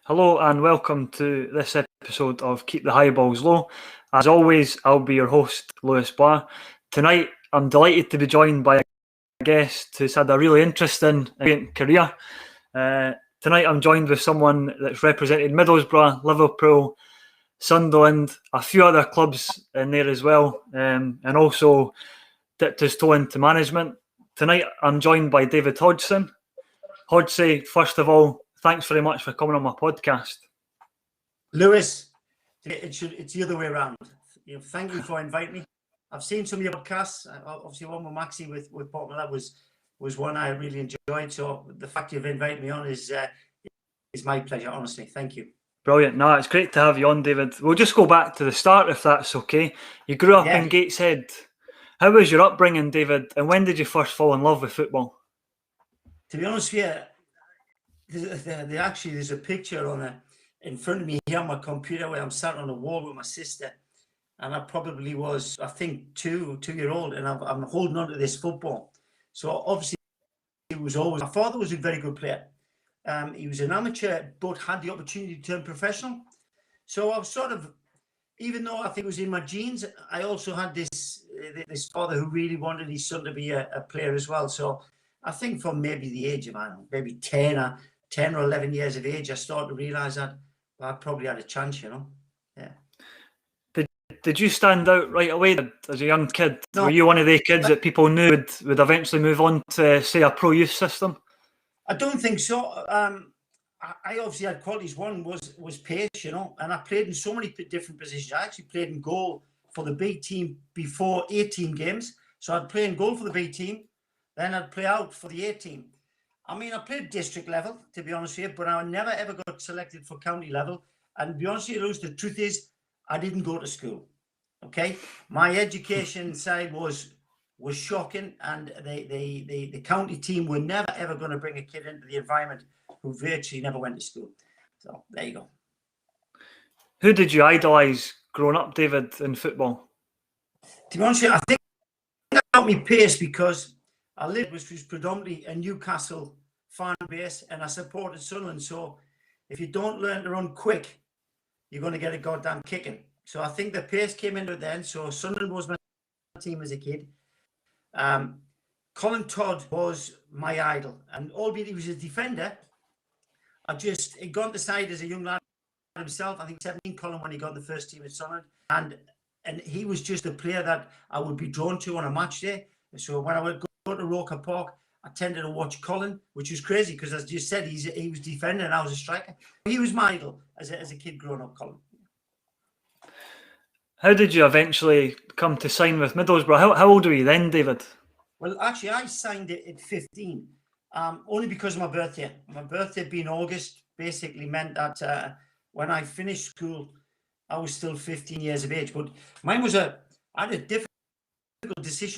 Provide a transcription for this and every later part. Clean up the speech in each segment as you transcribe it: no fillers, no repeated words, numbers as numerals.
Hello and welcome to this episode of Keep the High Balls Low. As always, I'll be your host, Lewis Barr. Tonight, I'm delighted to be joined by a guest who's had a really interesting career. Tonight, I'm joined with someone that's represented Middlesbrough, Liverpool, Sunderland, a few other clubs in there as well, and also dipped his toe into management. Tonight, I'm joined by David Hodgson. Hodgsy, first of all, thanks very much for coming on my podcast. Lewis, it's the other way around. Thank you for inviting me. I've seen some of your podcasts. Obviously, one with Maxi with Proctor, that was one I really enjoyed. So the fact you've invited me on is my pleasure, honestly. Thank you. Brilliant. No, it's great to have you on, David. We'll just go back to the start, if that's okay. You grew up in Gateshead. How was your upbringing, David? And when did you first fall in love with football? To be honest with you, there's a picture in front of me here on my computer where I'm sat on a wall with my sister, and I probably was, I think, two-year-old, and I'm holding on to this football. So obviously, it was always, my father was a very good player. He was an amateur, but had the opportunity to turn professional. So I was sort of, even though I think it was in my genes, I also had this father who really wanted his son to be a player as well. So I think from maybe the age of, I don't know, maybe 10 or 11 years of age, I started to realise that I probably had a chance, Yeah. Did you stand out right away as a young kid? No. Were you one of the kids that people knew would eventually move on to, say, a pro youth system? I don't think so. I obviously had qualities. One was pace, and I played in so many different positions. I actually played in goal for the B team before 18 games. So I'd play in goal for the B team, then I'd play out for the A team. I mean, I played district level, to be honest with you, but I never ever got selected for county level. And to be honest with you, Lewis, the truth is, I didn't go to school. Okay, my education side was shocking, and the county team were never ever going to bring a kid into the environment who virtually never went to school. So there you go. Who did you idolise growing up, David, in football? To be honest with you, I think that got me pace because I lived, which was predominantly a Newcastle fan base, and I supported Sunderland. So if you don't learn to run quick, you're going to get a goddamn kicking. So I think the pace came into it then. So Sunderland was my team as a kid. Colin Todd was my idol, and albeit he was a defender, he'd gone to side as a young lad himself. I think 17, Colin, when he got the first team at Sunderland, and he was just a player that I would be drawn to on a match day. So when I would go to Roker Park, I tended to watch Colin, which was crazy because, as you said, he was defender and I was a striker. He was my idol as a kid growing up, Colin. How did you eventually come to sign with Middlesbrough? How old were you then, David? Well, actually, I signed it at 15, only because of my birthday. My birthday being August basically meant that when I finished school, I was still 15 years of age. But mine was I had a difficult decision.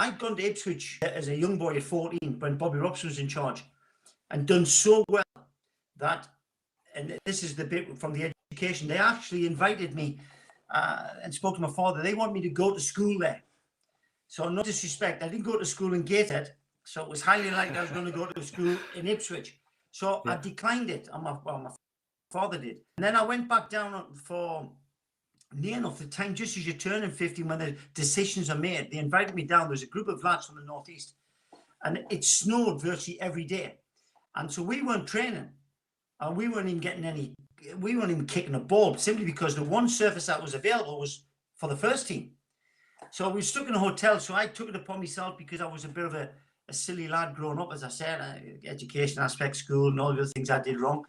I'd gone to Ipswich as a young boy at 14 when Bobby Robson was in charge, and done so well that, and this is the bit from the education, they actually invited me and spoke to my father. They want me to go to school there. So no disrespect, I didn't go to school in Gateshead, so it was highly likely I was going to go to school in Ipswich. So I declined it, and my father did. And then I went back down for near enough the time, just as you're turning 50, when the decisions are made. They invited me down. There's a group of lads from the northeast, and it snowed virtually every day. And so we weren't training, and we weren't even kicking a ball, simply because the one surface that was available was for the first team. So we were stuck in a hotel. So I took it upon myself, because I was a bit of a silly lad growing up, as I said, education aspect, school, and all the other things I did wrong.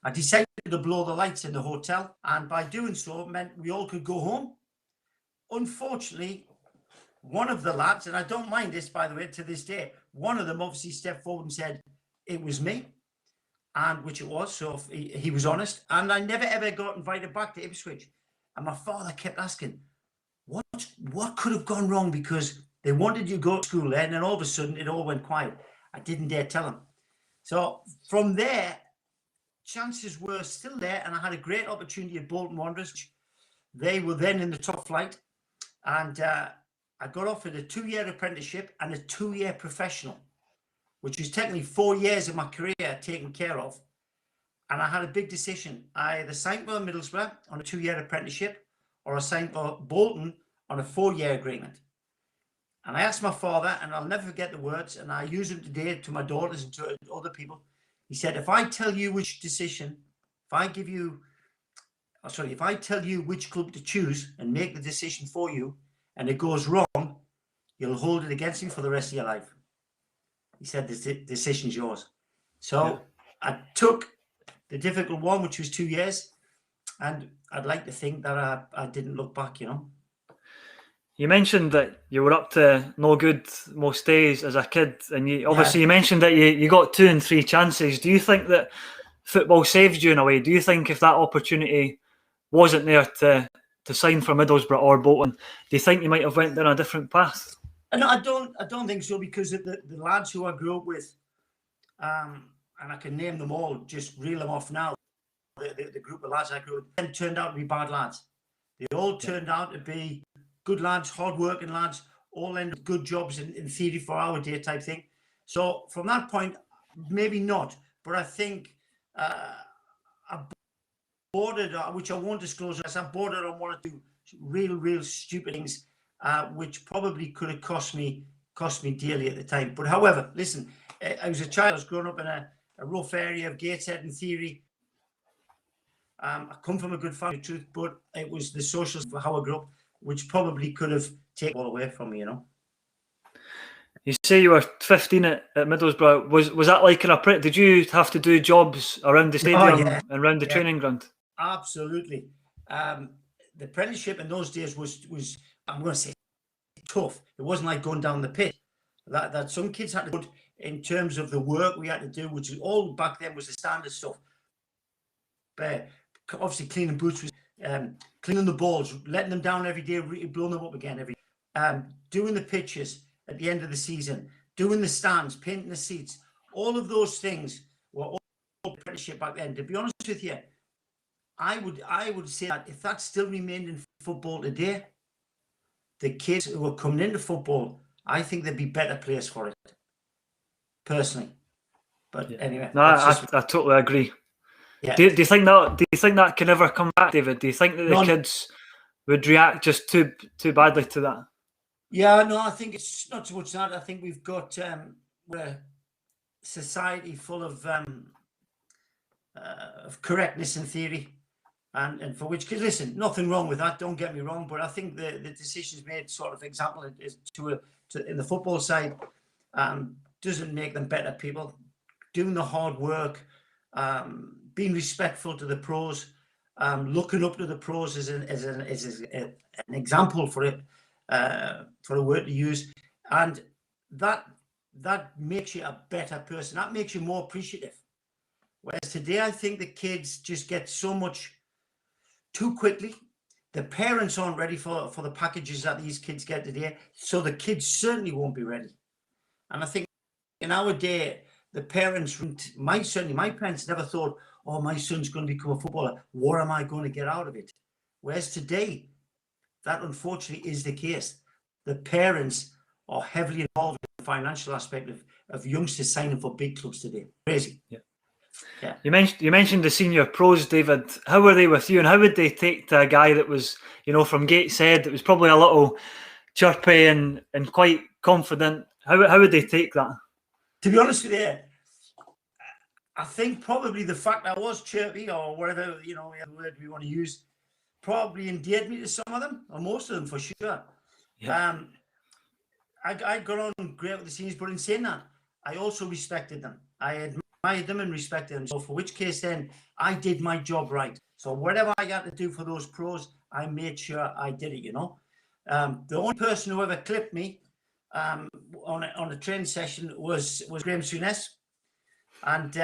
I decided to blow the lights in the hotel, and by doing so, it meant we all could go home. Unfortunately, one of the lads, and I don't mind this, by the way, to this day, one of them obviously stepped forward and said it was me, and which it was. So he was honest, and I never ever got invited back to Ipswich. And my father kept asking, what could have gone wrong, because they wanted you to go to school there, and then all of a sudden it all went quiet. I didn't dare tell him. So from there, chances were still there, and I had a great opportunity at Bolton Wanderers. They were then in the top flight, and I got offered a 2-year apprenticeship and a 2-year professional, which is technically 4 years of my career taken care of. And I had a big decision. I either signed for Middlesbrough on a 2-year apprenticeship, or I signed for Bolton on a 4-year agreement. And I asked my father, and I'll never forget the words, and I use them today to my daughters and to other people. He said, if I tell you which decision, if I tell you which club to choose and make the decision for you, and it goes wrong, you'll hold it against me for the rest of your life. He said, the decision's yours. So I took the difficult one, which was 2 years, and I'd like to think that I didn't look back, you know. You mentioned that you were up to no good most days as a kid, and you mentioned that you got 2 and 3 chances. Do you think that football saved you in a way? Do you think if that opportunity wasn't there to sign for Middlesbrough or Bolton, do you think you might have went down a different path? And I don't think so, because the lads who I grew up with, and I can name them all, just reel them off now. The group of lads I grew up with turned out to be bad lads. They all turned out to be good lads, hard-working lads, all ended good jobs in theory 4-hour day type thing. So from that point, maybe not. But I think I bordered, which I won't disclose, I bordered on one or two real stupid things, which probably could have cost me dearly at the time. But however, listen, I was a child. I was growing up in a rough area of Gateshead in theory. I come from a good family, truth, but it was the socials for how I grew up, which probably could have taken all away from me, you know. You say you were 15 at Middlesbrough. Was that like did you have to do jobs around the stadium and around the training ground? Absolutely. The apprenticeship in those days was I'm going to say tough. It wasn't like going down the pit. That some kids had to do in terms of the work we had to do, which is all back then was the standard stuff. But obviously cleaning boots was cleaning the balls, letting them down every day, blowing them up again every day. Doing the pitches at the end of the season, doing the stands, painting the seats, all of those things were all apprenticeship back then. To be honest with you, I would say that if that still remained in football today, the kids who are coming into football, I think they'd be better players for it, personally. But anyway, no, I totally agree. Yeah. Do you think that can ever come back, David? Do you think that the kids would react just too badly to that? Yeah, no, I think it's not so much that. I think we've got we're a society full of correctness in theory, and for which, because listen, nothing wrong with that. Don't get me wrong, but I think the decisions made, sort of example, is to in the football side, doesn't make them better people. Doing the hard work, being respectful to the pros, looking up to the pros as an example for it. For a word to use, and that makes you a better person. That makes you more appreciative. Whereas today, I think the kids just get so much too quickly. The parents aren't ready for the packages that these kids get today, so the kids certainly won't be ready. And I think in our day, the parents, my parents never thought, "Oh, my son's going to become a footballer. What am I going to get out of it?" Whereas today, that unfortunately is the case. The parents are heavily involved in the financial aspect of youngsters signing for big clubs today. Crazy. Yeah. You mentioned the senior pros, David. How were they with you, and how would they take to a guy that was, from Gateshead, that was probably a little chirpy and quite confident? How would they take that? To be honest with you, I think probably the fact I was chirpy, or whatever, the word we want to use, probably endeared me to some of them, or most of them for sure. Yeah. I got on great with the seniors, but in saying that, I also respected them. I admired them and respected them. So for which case then, I did my job right. So whatever I had to do for those pros, I made sure I did it, The only person who ever clipped me on a training session was Graham Souness. And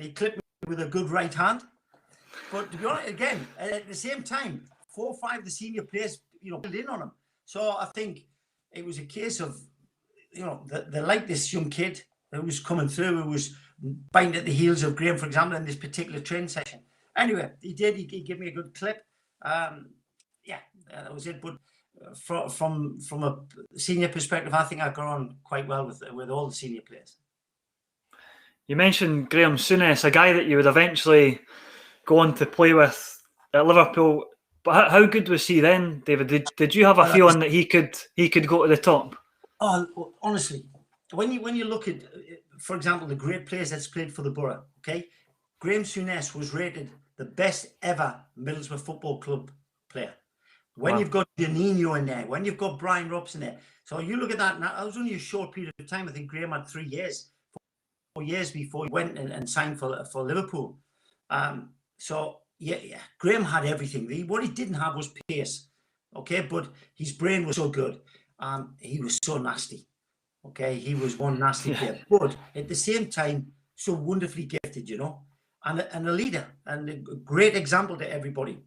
he clipped me with a good right hand. But to be honest, again, at the same time, 4 or 5 of the senior players, pulled in on him. So I think it was a case of, they liked this young kid who was coming through, who was biting at the heels of Graham, for example, in this particular training session. Anyway, he did. He gave me a good clip. That was it. But from a senior perspective, I think I got on quite well with all the senior players. You mentioned Graham Souness, a guy that you would eventually go on to play with at Liverpool. But how good was he then, David? Did you have a feeling that he could go to the top? Oh, honestly, when you look at, for example, the great players that's played for the Borough, okay, Graham Souness was rated the best ever Middlesbrough Football Club player. When you've got Janino in there, when you've got Brian Robson there, so you look at that. Now, it was only a short period of time. I think Graham had 3 years, 4 years before he went and signed for Liverpool. So yeah, Graham had everything. What he didn't have was pace, okay, but his brain was so good. He was so nasty, okay. He was one nasty player, but at the same time, so wonderfully gifted, you know, and a leader and a great example to everybody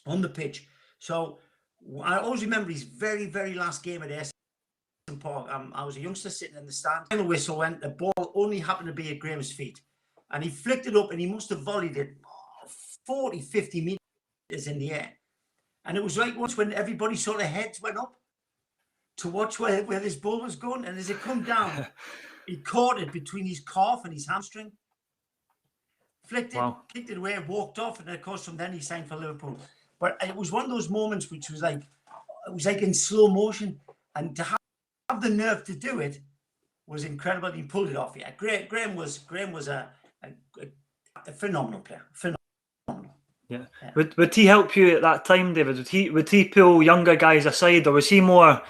on the pitch. So I always remember his very, very last game at St Park. I was a youngster sitting in the stand. The whistle went. The ball only happened to be at Graham's feet, and he flicked it up, and he must have volleyed it 40, 50 meters in the air. And it was like once when everybody sort of heads went up to watch where this ball was going, and as it come down, he caught it between his calf and his hamstring, flicked it, kicked it away, walked off, and of course from then he signed for Liverpool. But it was one of those moments which was like, it was like in slow motion, and to have the nerve to do it was incredible. He pulled it off. Yeah, Graham was a phenomenal player. Phenomenal. Yeah. Would he help you at that time, David? Would he pull younger guys aside, or was he more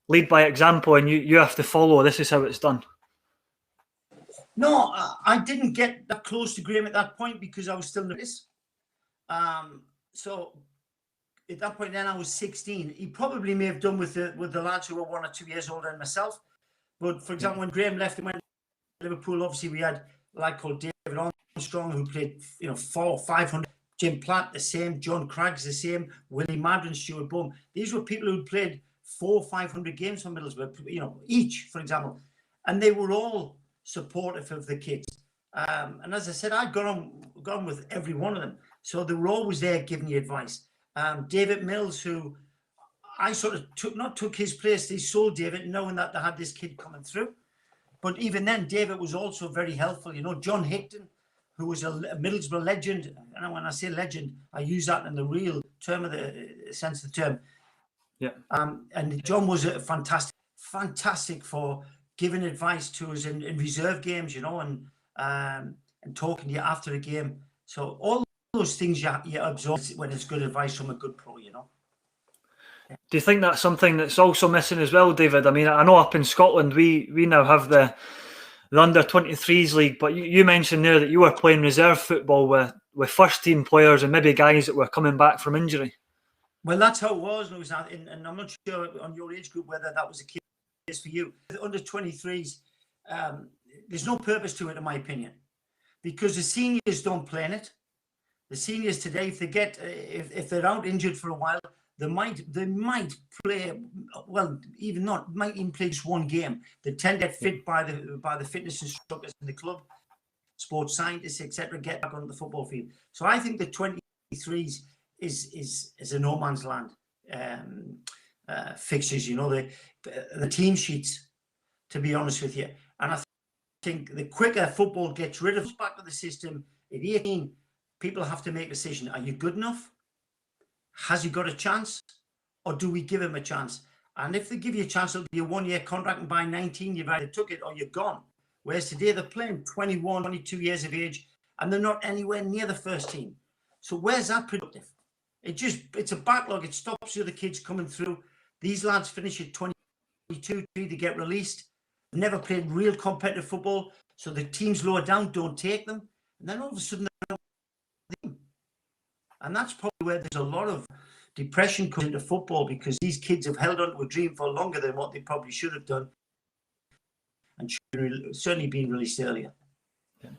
lead by example and you have to follow? This is how it's done. No, I didn't get that close to Graham at that point because I was still nervous. So at that point then I was 16. He probably may have done with the lads who were 1 or 2 years older than myself. But for example, when Graham left and went to Liverpool, obviously we had a lad called David Armstrong who played 400 or 500. Jim Platt the same, John Craggs the same, Willie Madden, Stuart Bohm. These were people who played 400 or 500 games for Middlesbrough, each, for example, and they were all supportive of the kids. And as I said, I got on with every one of them, so they were always there giving you advice. David Mills, who I sort of took his place. They sold David, knowing that they had this kid coming through. But even then, David was also very helpful. John Hickton, who was a Middlesbrough legend. And when I say legend, I use that in the real term of the sense of the term. Yeah. And John was a fantastic for giving advice to us in reserve games, and talking to you after the game. So all those things you absorb when it's good advice from a good pro, Do you think that's something that's also missing as well, David? I mean, I know up in Scotland we now have the under-23s league, but you mentioned there that you were playing reserve football with first team players and maybe guys that were coming back from injury. Well, that's how it was, and I'm not sure on your age group whether that was a case for you. The under-23s, there's no purpose to it, in my opinion, because the seniors don't play in it. The seniors today, if they're out injured for a while, they might play, well, even not, might even play just one game. They tend to get fit by the fitness instructors in the club, sports scientists, etc., get back onto the football field. So I think the 23s is a no man's land fixtures, the team sheets, to be honest with you. And I think the quicker football gets rid of back to the system, at 18, people have to make a decision. Are you good enough? Has he got a chance? Or do we give him a chance? And if they give you a chance, it'll be a 1-year contract, and by 19, you've either took it or you're gone. Whereas today, they're playing 21, 22 years of age, and they're not anywhere near the first team. So where's that productive? It's a backlog. It stops the other kids coming through. These lads finish at 22, they get released. They've never played real competitive football, so the teams lower down don't take them. And then all of a sudden, and that's probably where there's a lot of depression comes into football, because these kids have held on to a dream for longer than what they probably should have done, and should certainly been released earlier. Yeah.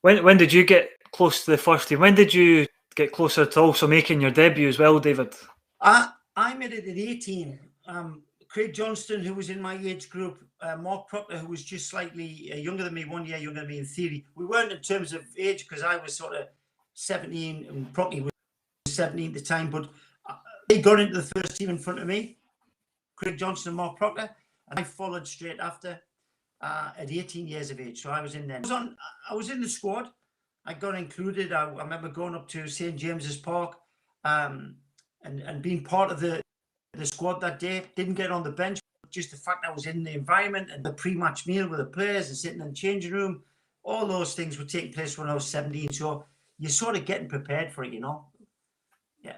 When did you get close to the first team? When did you get closer to also making your debut as well, David? I made it at 18. Craig Johnston, who was in my age group, Mark Proctor, who was just slightly younger than me, 1 year younger than me in theory. We weren't in terms of age, because I was sort of 17 and Proctor was 17 at the time, but they got into the first team in front of me, Craig Johnston and Mark Proctor, and I followed straight after. at 18 years of age. So I was in then. I was in the squad. I got included. I remember going up to St. James's Park and being part of the squad that day. Didn't get on the bench. Just the fact I was in the environment and the pre-match meal with the players and sitting in the changing room, all those things were taking place when I was 17. So you're sort of getting prepared for it, you know. Yeah.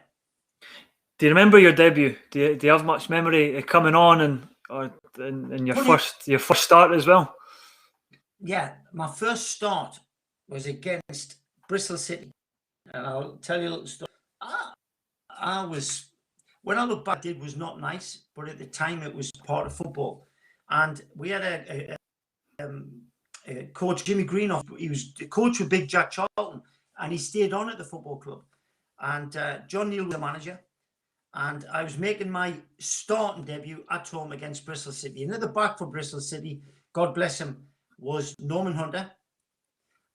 Do you remember your debut? Do you have much memory of coming on and your first start as well? Yeah, my first start was against Bristol City, and I'll tell you a little story. I was, when I look back, it was not nice, but at the time it was part of football. And we had a coach, Jimmy Greenoff. He was the coach with Big Jack Charlton, and he stayed on at the football club. And John Neal was the manager, and I was making my starting debut at home against Bristol City. And at the back for Bristol City, God bless him, was Norman Hunter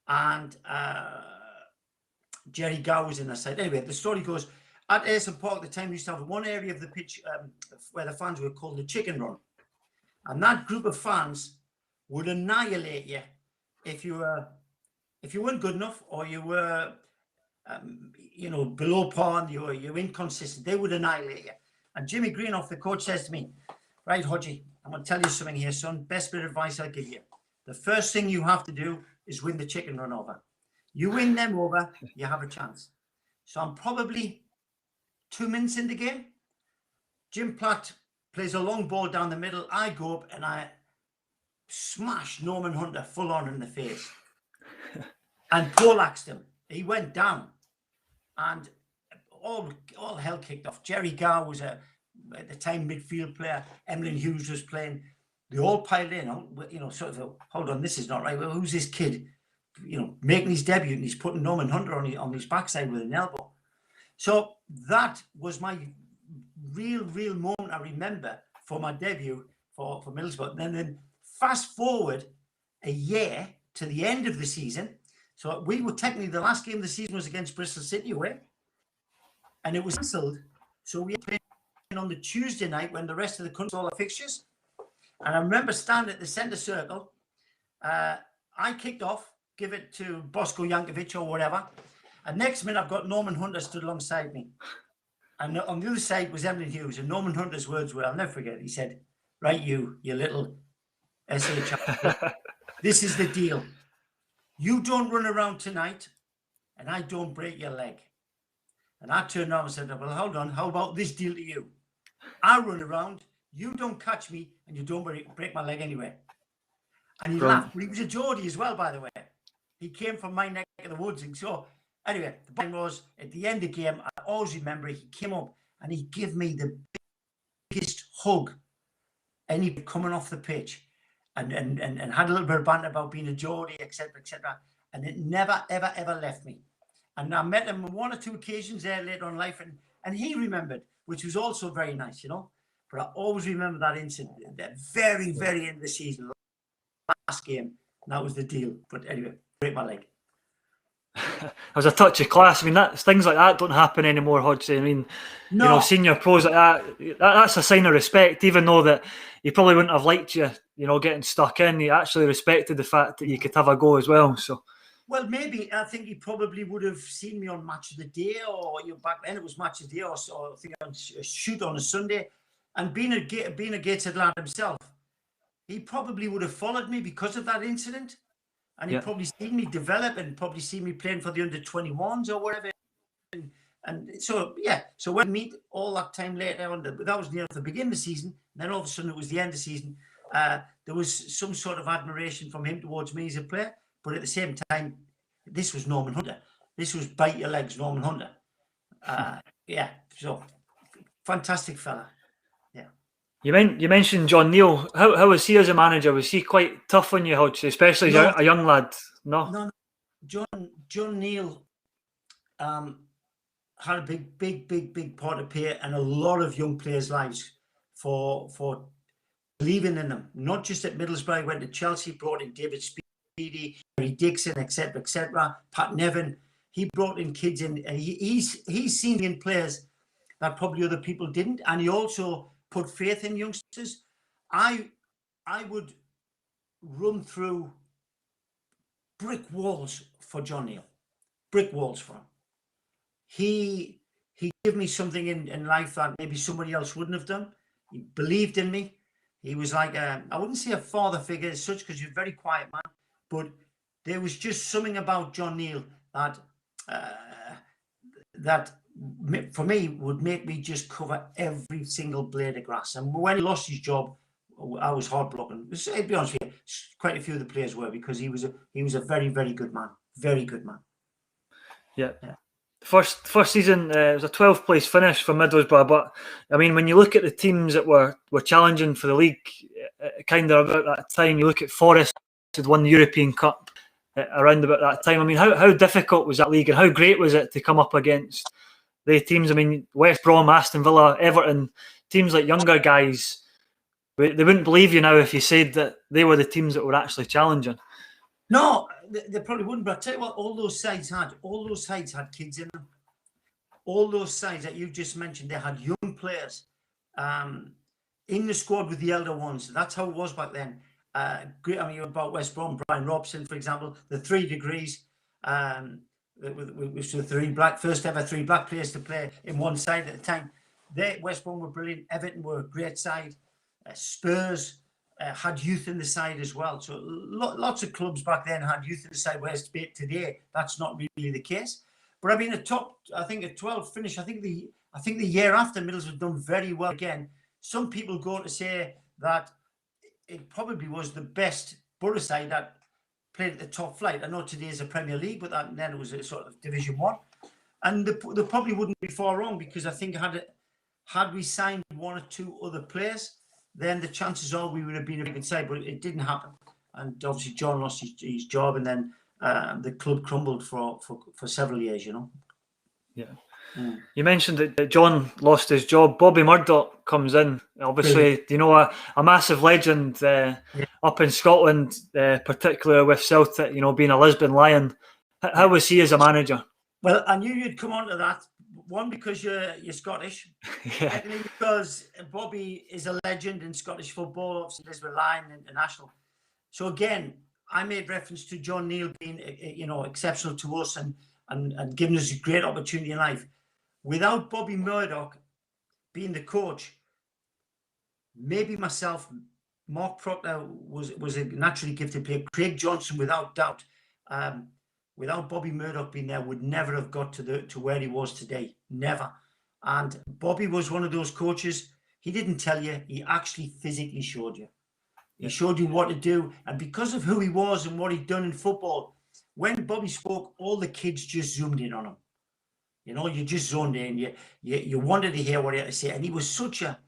and Jerry Gow was in the side. Anyway, the story goes, at Ayson Park at the time, we used to have one area of the pitch where the fans were called the Chicken Run. And that group of fans would annihilate you if you weren't good enough, or you were below par, and you're inconsistent. They would annihilate you. And Jimmy Greenoff, the coach, says to me, right, Hodgie, I'm going to tell you something here, son. Best bit of advice I'll give you. The first thing you have to do is win the chicken run over. You win them over, you have a chance. So I'm probably 2 minutes in the game. Jim Platt plays a long ball down the middle. I go up and I smash Norman Hunter full on in the face and poleaxed him. He went down, and all hell kicked off. Jerry Gow was at the time midfield player. Emlyn Hughes was playing. They all piled in, sort of, hold on, this is not right. Well, who's this kid, making his debut, and he's putting Norman Hunter on his backside with an elbow. So that was my real moment I remember for my debut for Middlesbrough. And then fast forward a year to the end of the season. So we were technically, the last game of the season was against Bristol City away, and it was cancelled. So we played on the Tuesday night when the rest of the country all the fixtures. And I remember standing at the centre circle. I kicked off, give it to Bosko Jankovic or whatever. And next minute, I've got Norman Hunter stood alongside me. And on the other side was Emlyn Hughes. And Norman Hunter's words were, I'll never forget, he said, right, you little SHI. This is the deal. You don't run around tonight, and I don't break your leg. And I turned around and said, well, hold on. How about this deal to you? I run around, you don't catch me, and you don't break my leg anyway. And he laughed. But he was a Geordie as well, by the way. He came from my neck of the woods. And so, anyway, the point was, at the end of the game, I always remember he came up and he gave me the biggest hug anybody coming off the pitch, and had a little bit of banter about being a Geordie, etc., etc. And it never, ever, ever left me. And I met him on 1 or 2 occasions there later on in life, and he remembered, which was also very nice, But I always remember that incident, that very, very end of the season, last game. And that was the deal. But anyway, break my leg. It was a touch of class. I mean, things like that don't happen anymore, Hodgsy. I mean, no. Senior pros like that's a sign of respect, even though that he probably wouldn't have liked you, getting stuck in. He actually respected the fact that you could have a go as well. So, well, maybe I think he probably would have seen me on Match of the Day, or back then it was Match of the Day, or I think on a shoot on a Sunday. And being a Gateshead lad himself, he probably would have followed me because of that incident. And he'd probably seen me develop, and probably seen me playing for the under-21s or whatever. And so, so when we meet all that time later on, that was near the beginning of the season, and then all of a sudden it was the end of the season, there was some sort of admiration from him towards me as a player. But at the same time, this was Norman Hunter. This was bite your legs, Norman Hunter. So fantastic fella. You mentioned John Neal. How was he as a manager? Was he quite tough on you, Hodgsy, especially as a young lad? No. John Neal had a big part to play in a lot of young players' lives for believing in them. Not just at Middlesbrough, he went to Chelsea, brought in David Speedy, Harry Dixon, etc. Pat Nevin. He brought in kids in, and he's seen in players that probably other people didn't, and he also put faith in youngsters. I would run through brick walls for John Neal. Brick walls for him. He gave me something in life that maybe somebody else wouldn't have done. He believed in me. He was like, I wouldn't say a father figure as such, because you're a very quiet man, but there was just something about John Neal that that for me would make me just cover every single blade of grass. And when he lost his job, I was heartbroken. To be honest with you, quite a few of the players were, because he was a very, very good man. Very good man. Yeah. First season, it was a 12th place finish for Middlesbrough, but I mean, when you look at the teams that were challenging for the league, kind of about that time, you look at Forest had won the European Cup around about that time. I mean, how difficult was that league, and how great was it to come up against the teams? I mean, West Brom, Aston Villa, Everton, teams like younger guys, they wouldn't believe you now if you said that they were the teams that were actually challenging. No, they probably wouldn't. But I tell you what, all those sides had kids in them. All those sides that you just mentioned, they had young players in the squad with the elder ones. That's how it was back then. I mean, about West Brom, Brian Robson, for example, the 3 degrees, which were first ever three black players to play in one side at the time. West Brom were brilliant. Everton were a great side. Spurs had youth in the side as well. So lots of clubs back then had youth in the side, whereas today that's not really the case. But I mean, a 12 finish. I think the year after, Middlesbrough done very well again. Some people go to say that it probably was the best Borough side that played at the top flight. I know today is a Premier League, but then it was a sort of Division 1. And they probably wouldn't be far wrong, because I think had we signed 1 or 2 other players, then the chances are we would have been a good side, but it didn't happen. And obviously John lost his job, and then the club crumbled for several years, you know. Yeah. Mm. You mentioned that John lost his job. Bobby Murdoch comes in, obviously, you know, a massive legend up in Scotland, particularly with Celtic, you know, being a Lisbon Lion. How was he as a manager? Well, I knew you'd come on to that. One, because you're Scottish. Yeah. Secondly, because Bobby is a legend in Scottish football, obviously Lisbon Lion International. So again, I made reference to John Neal being, you know, exceptional to us and giving us a great opportunity in life. Without Bobby Murdoch being the coach, maybe myself, Mark Proctor was a naturally gifted player. Craig Johnson, without doubt, without Bobby Murdoch being there, would never have got to where he was today. Never. And Bobby was one of those coaches. He didn't tell you. He actually physically showed you. He showed you what to do. And because of who he was and what he'd done in football, when Bobby spoke, all the kids just zoomed in on him. You know, you just zoned in. You wanted to hear what he had to say. And he was such a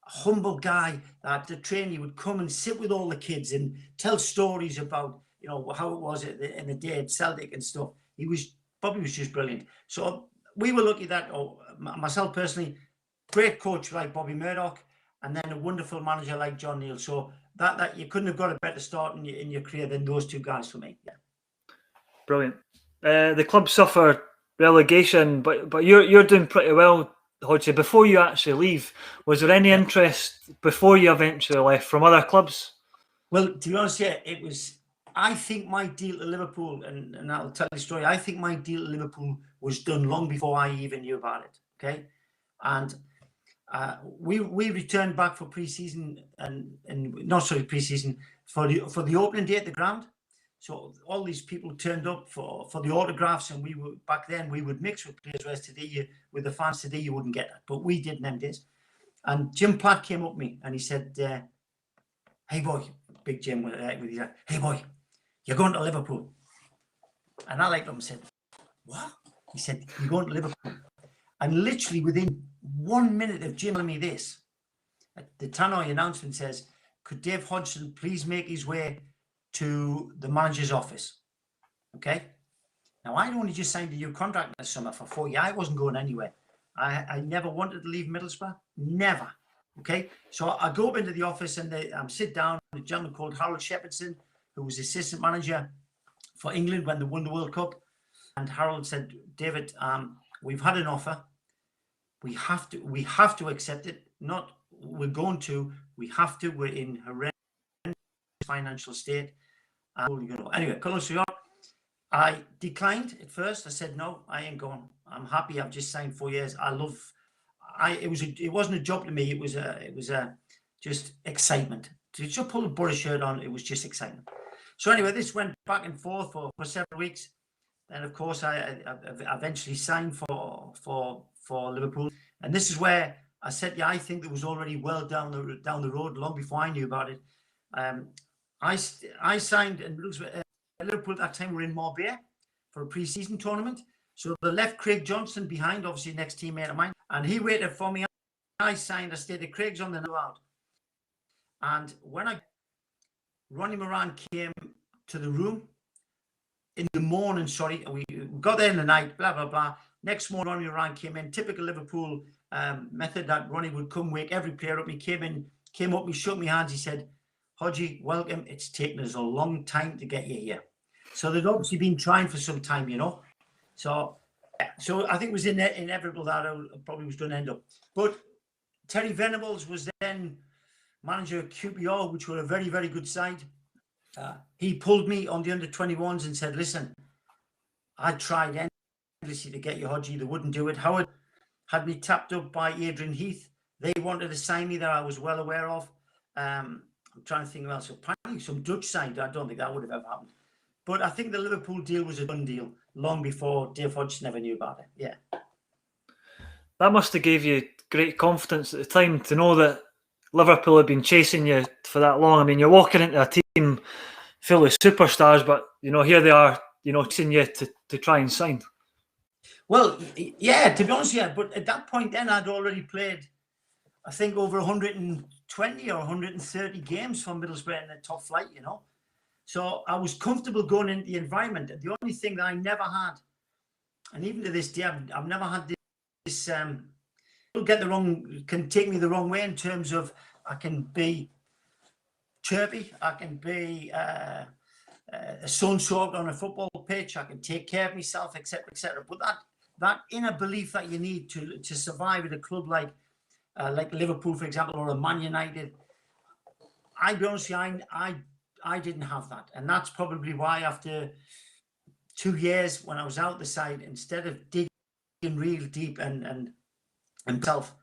humble guy that the trainer would come and sit with all the kids and tell stories about, you know, how it was in the day at Celtic and stuff. Bobby was just brilliant. So we were lucky that, myself personally, great coach like Bobby Murdoch, and then a wonderful manager like John Neal. So that you couldn't have got a better start in your career than those 2 guys for me. Yeah. Brilliant. The club suffered relegation, but you're doing pretty well, Hodgsy. Before you actually leave, was there any interest before you eventually left from other clubs? Well, to be honest, yeah, it was. I think my deal to Liverpool, and I'll tell you the story. I think my deal to Liverpool was done long before I even knew about it. Okay, and we returned back for pre-season and not sorry pre-season for the opening day at the ground. So all these people turned up for the autographs, and back then we would mix with players, whereas today with the fans today you wouldn't get that, but we did in them days. And Jim Platt came up to me and he said, "Hey boy," big Jim with his head, "Hey boy, you're going to Liverpool." And I looked at him and said, "What?" He said, "You're going to Liverpool." And literally within 1 minute of Jim telling me this, the tannoy announcement says, "Could Dave Hodgson please make his way to the manager's office?" Okay. Now, I'd only just signed a new contract this summer for 4 years. I wasn't going anywhere. I never wanted to leave Middlesbrough. Never. Okay. So I go up into the office and I sit down with a gentleman called Harold Shepherdson, who was assistant manager for England when they won the World Cup. And Harold said, "David, we've had an offer. We have to accept it. Not we're going to. We have to. We're in horrendous financial state. Anyway, cut long story short, I declined at first. I said, no, I ain't going. I'm happy. I've just signed 4 years. It wasn't a job to me. It was just excitement. To just pull a Borough shirt on, it was just excitement. So anyway, this went back and forth for several weeks. Then, of course, I eventually signed for Liverpool. And this is where I said, yeah, I think it was already well down the road long before I knew about it. I signed, and Liverpool at that time were in Marbella for a pre-season tournament. So they left Craig Johnson behind, obviously next teammate of mine, and he waited for me. I signed. I stayed at Craig's on the night out. And when Ronnie Moran came to the room in the morning, we got there in the night, blah, blah, blah. Next morning, Ronnie Moran came in, typical Liverpool method that Ronnie would come wake every player up. He came up, he shook my hands, he said, Hodgie, welcome. It's taken us a long time to get you here. So they'd obviously been trying for some time, you know. So I think it was inevitable that I probably was going to end up. But Terry Venables was then manager of QPR, which were a very, very good side. He pulled me on the under-21s and said, listen, I tried endlessly to get you, Hodgie. They wouldn't do it. Howard had me tapped up by Adrian Heath. They wanted to sign me that I was well aware of. I'm trying to think of else. Apparently some Dutch side, I don't think that would have ever happened. But I think the Liverpool deal was a done deal long before Dave Hodgson never knew about it. Yeah. That must have gave you great confidence at the time to know that Liverpool had been chasing you for that long. I mean, you're walking into a team full of superstars, but, you know, here they are, you know, chasing you to try and sign. Well, yeah, to be honest, yeah. But at that point then, I'd already played, I think, over 120 or 130 games for Middlesbrough in the top flight, you know. So I was comfortable going into the environment. The only thing that I never had, and even to this day, I've never had this people can take me the wrong way in terms of I can be chirpy, I can be a sun-soaked on a football pitch, I can take care of myself, etc., etc. But that inner belief that you need to survive at a club like Liverpool, for example, or a Man United, I'll be honest with you, I didn't have that. And that's probably why after 2 years when I was out the side, instead of digging real deep and self,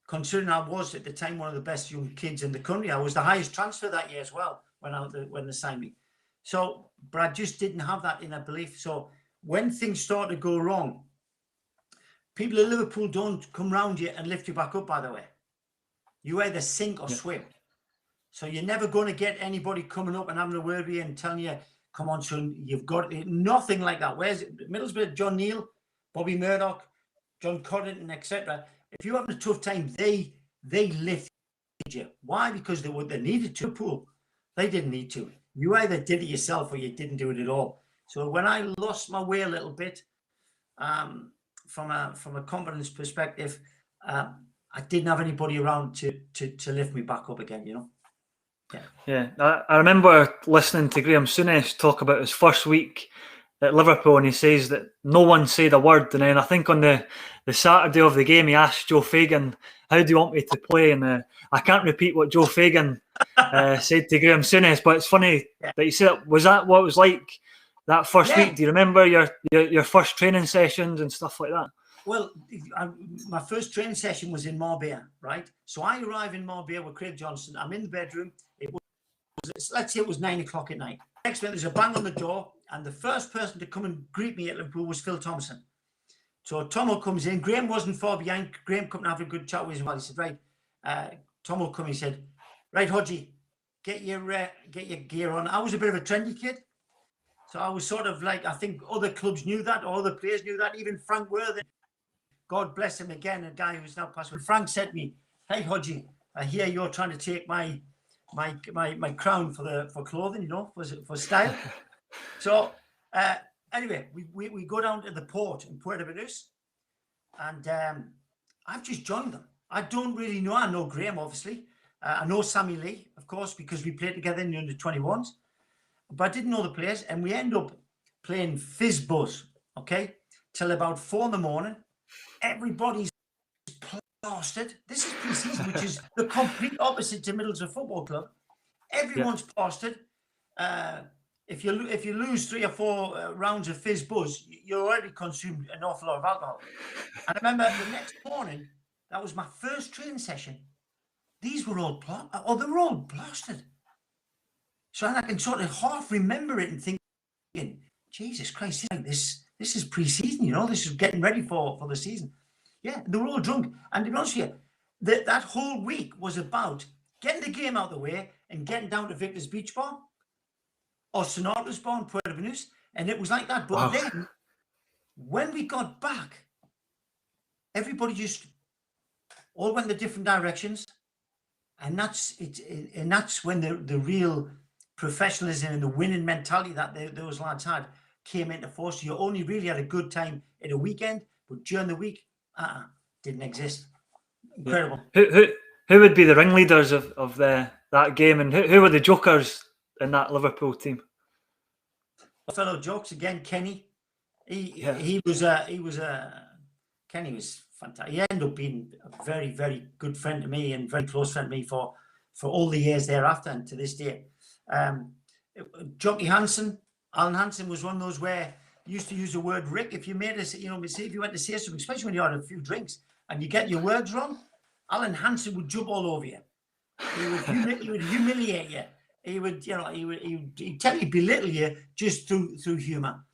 considering I was at the time one of the best young kids in the country, I was the highest transfer that year as well when they signed me. So, but I just didn't have that inner belief. So when things start to go wrong, people at Liverpool don't come round you and lift you back up, by the way. You either sink or swim. So you're never going to get anybody coming up and having a word with you and telling you, come on, son, you've got it. Nothing like that. Where's Middlesbrough, John Neal, Bobby Murdoch, John Coddington, etc. If you're having a tough time, they lift you. Why? Because they needed to. Pool. They didn't need to. You either did it yourself or you didn't do it at all. So when I lost my way a little bit, from a confidence perspective, I didn't have anybody around to lift me back up again, you know. Yeah. I remember listening to Graham Souness talk about his first week at Liverpool, and he says that no one said a word. And then I think on the Saturday of the game, he asked Joe Fagan, how do you want me to play? And I can't repeat what Joe Fagan said to Graham Souness, but it's funny that you said, was that what it was like that first week? Do you remember your first training sessions and stuff like that? Well, my first training session was in Marbella, right? So I arrive in Marbella with Craig Johnson. I'm in the bedroom. Let's say it was 9 o'clock at night. Next minute, there's a bang on the door, and the first person to come and greet me at Liverpool was Phil Thompson. So Tomo comes in. Graham wasn't far behind. Graham come and have a good chat with him. He said, right, Tomo come. He said, right, Hodgie, get your gear on. I was a bit of a trendy kid. So I was sort of like, I think other clubs knew that, or other players knew that. Even Frank Worthing, God bless him again, a guy who's now passed away. Frank said to me, hey, Hodgie, I hear you're trying to take my crown for clothing, you know, for style. So anyway, we go down to the port in Puerto Banús, and I've just joined them. I don't really know. I know Graham, obviously. I know Sammy Lee, of course, because we played together in the under-21s. But I didn't know the players, and we end up playing fizz buzz, okay, till about 4 a.m. Everybody's plastered. This is pre-season, which is the complete opposite to Middlesbrough Football Club. Everyone's plastered. If you lose 3 or 4 rounds of fizz buzz, you already consumed an awful lot of alcohol. And I remember the next morning, that was my first training session. These were all they were all plastered. So I can sort of half remember it and thinking, Jesus Christ, this is pre-season, you know, this is getting ready for the season. Yeah, they were all drunk. And to be honest with you, that whole week was about getting the game out of the way and getting down to Victor's Beach Bar or Sonatra's Bar in Puerto Banús. And it was like that. But then, when we got back, everybody just all went in different directions. And that's it. And that's when the real professionalism and the winning mentality that those lads had came into force. You only really had a good time at a weekend, but during the week, didn't exist. Incredible. Who would be the ringleaders of that game, and who were the jokers in that Liverpool team? Fellow jokes again, Kenny. Kenny was fantastic. He ended up being a very, very good friend to me and very close friend to me for all the years thereafter and to this day. Jockey Hansen, Alan Hansen was one of those where you used to use the word Rick. If you made us, you know, say if you went to say something, especially when you had a few drinks and you get your words wrong, Alan Hansen would jump all over you. He would humiliate you. He would, you know, he'd tell you, belittle you just through humour.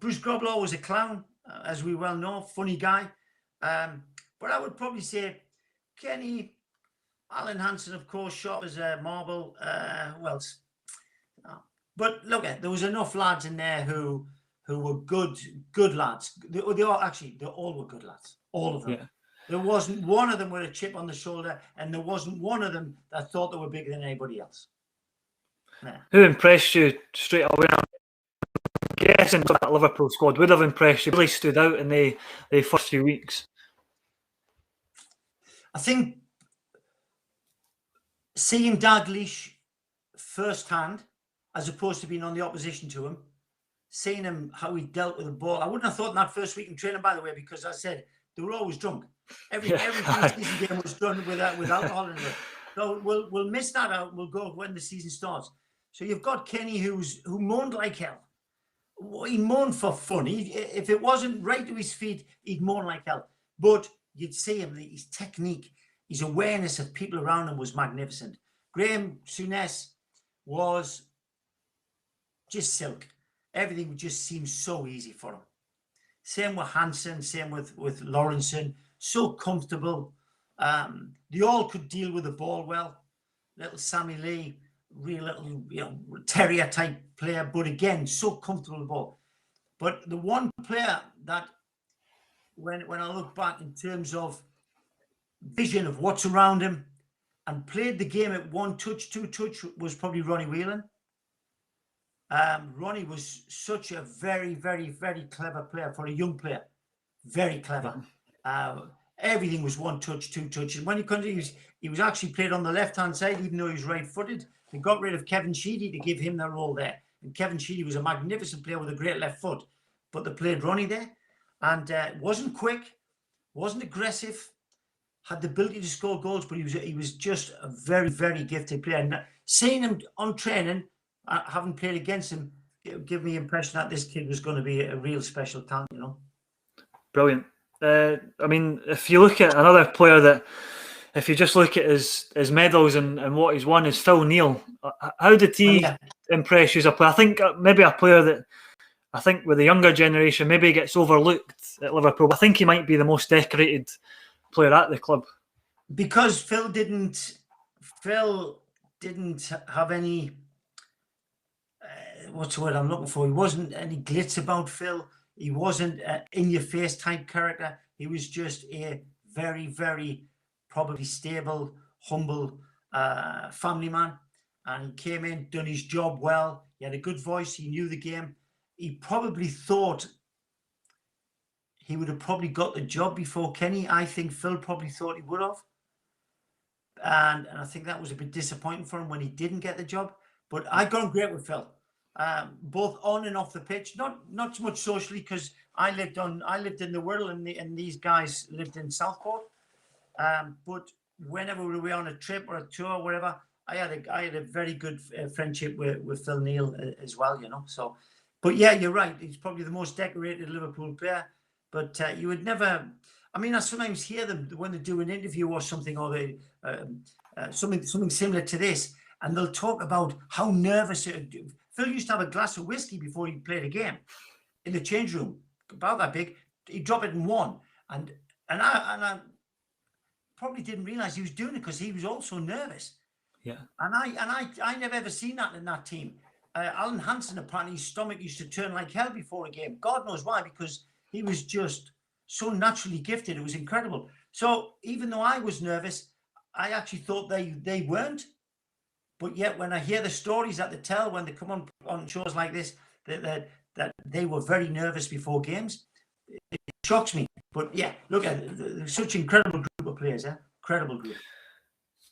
Bruce Groblaw was a clown, as we well know, funny guy. But I would probably say Kenny, Alan Hansen, of course, sharp as a marble. Who else? But look, there was enough lads in there who were good lads. They all were good lads, all of them. Yeah. There wasn't one of them with a chip on the shoulder, and there wasn't one of them that thought they were bigger than anybody else. Yeah. Who impressed you straight away? I'm guessing that Liverpool squad would have impressed you. Really stood out in the first few weeks. I think seeing dalglish firsthand, as opposed to being on the opposition to him, seeing him how he dealt with the ball. I wouldn't have thought in that first week in training, by the way, because as I said, they were always drunk. Every season game was done with alcohol in it. So we'll miss that out. We'll go when the season starts. So you've got Kenny who moaned like hell. He moaned for fun. If it wasn't right to his feet, he'd moan like hell. But you'd see him, his technique, his awareness of people around him was magnificent. Graham Souness was just silk. Everything would just seem so easy for him. Same with Hansen, same with Lawrenson. So comfortable. They all could deal with the ball well. Little Sammy Lee, real little, terrier type player, but again, so comfortable with the ball. But the one player that, when I look back in terms of vision of what's around him and played the game at 1 touch, 2 touch, was probably Ronnie Whelan. Ronnie was such a very, very, very clever player for a young player. Very clever. Everything was 1 touch, 2 touch. And when he was actually played on the left-hand side, even though he was right-footed. They got rid of Kevin Sheedy to give him that role there. And Kevin Sheedy was a magnificent player with a great left foot. But they played Ronnie there. And wasn't quick, wasn't aggressive, had the ability to score goals, but he was just a very, very gifted player. And seeing him on training, having played against him, give me the impression that this kid was going to be a real special talent, you know. Brilliant. I mean, if you look at another player that, if you just look at his medals and what he's won, is Phil Neal. How did he impress you as a player? I think maybe a player that, I think with the younger generation, maybe gets overlooked at Liverpool. I think he might be the most decorated player at the club. Because Phil didn't have any, what's the word I'm looking for? He wasn't any glitz about Phil. He wasn't in-your-face type character. He was just a very, very probably stable, humble family man. And he came in, done his job well. He had a good voice. He knew the game. He probably thought he would have probably got the job before Kenny. I think Phil probably thought he would have. And I think that was a bit disappointing for him when he didn't get the job. But I got on great with Phil. Both on and off the pitch, not so much socially, because I lived in the Wirral and these guys lived in Southport. But whenever we were on a trip or a tour or whatever, I had a very good friendship with Phil Neal as well, you know. So, but yeah, you're right. He's probably the most decorated Liverpool player. But you would never. I mean, I sometimes hear them when they do an interview or something, or they something similar to this, and they'll talk about how nervous. Phil used to have a glass of whiskey before he played a game in the change room, about that big. He'd drop it in one, and I probably didn't realise he was doing it because he was also nervous. Yeah. And I never ever seen that in that team. Alan Hansen, apparently his stomach used to turn like hell before a game. God knows why, because he was just so naturally gifted. It was incredible. So even though I was nervous, I actually thought they weren't. But yet when I hear the stories that they tell when they come on shows like this, that they were very nervous before games, it shocks me. But yeah, look at such incredible group of players, incredible group.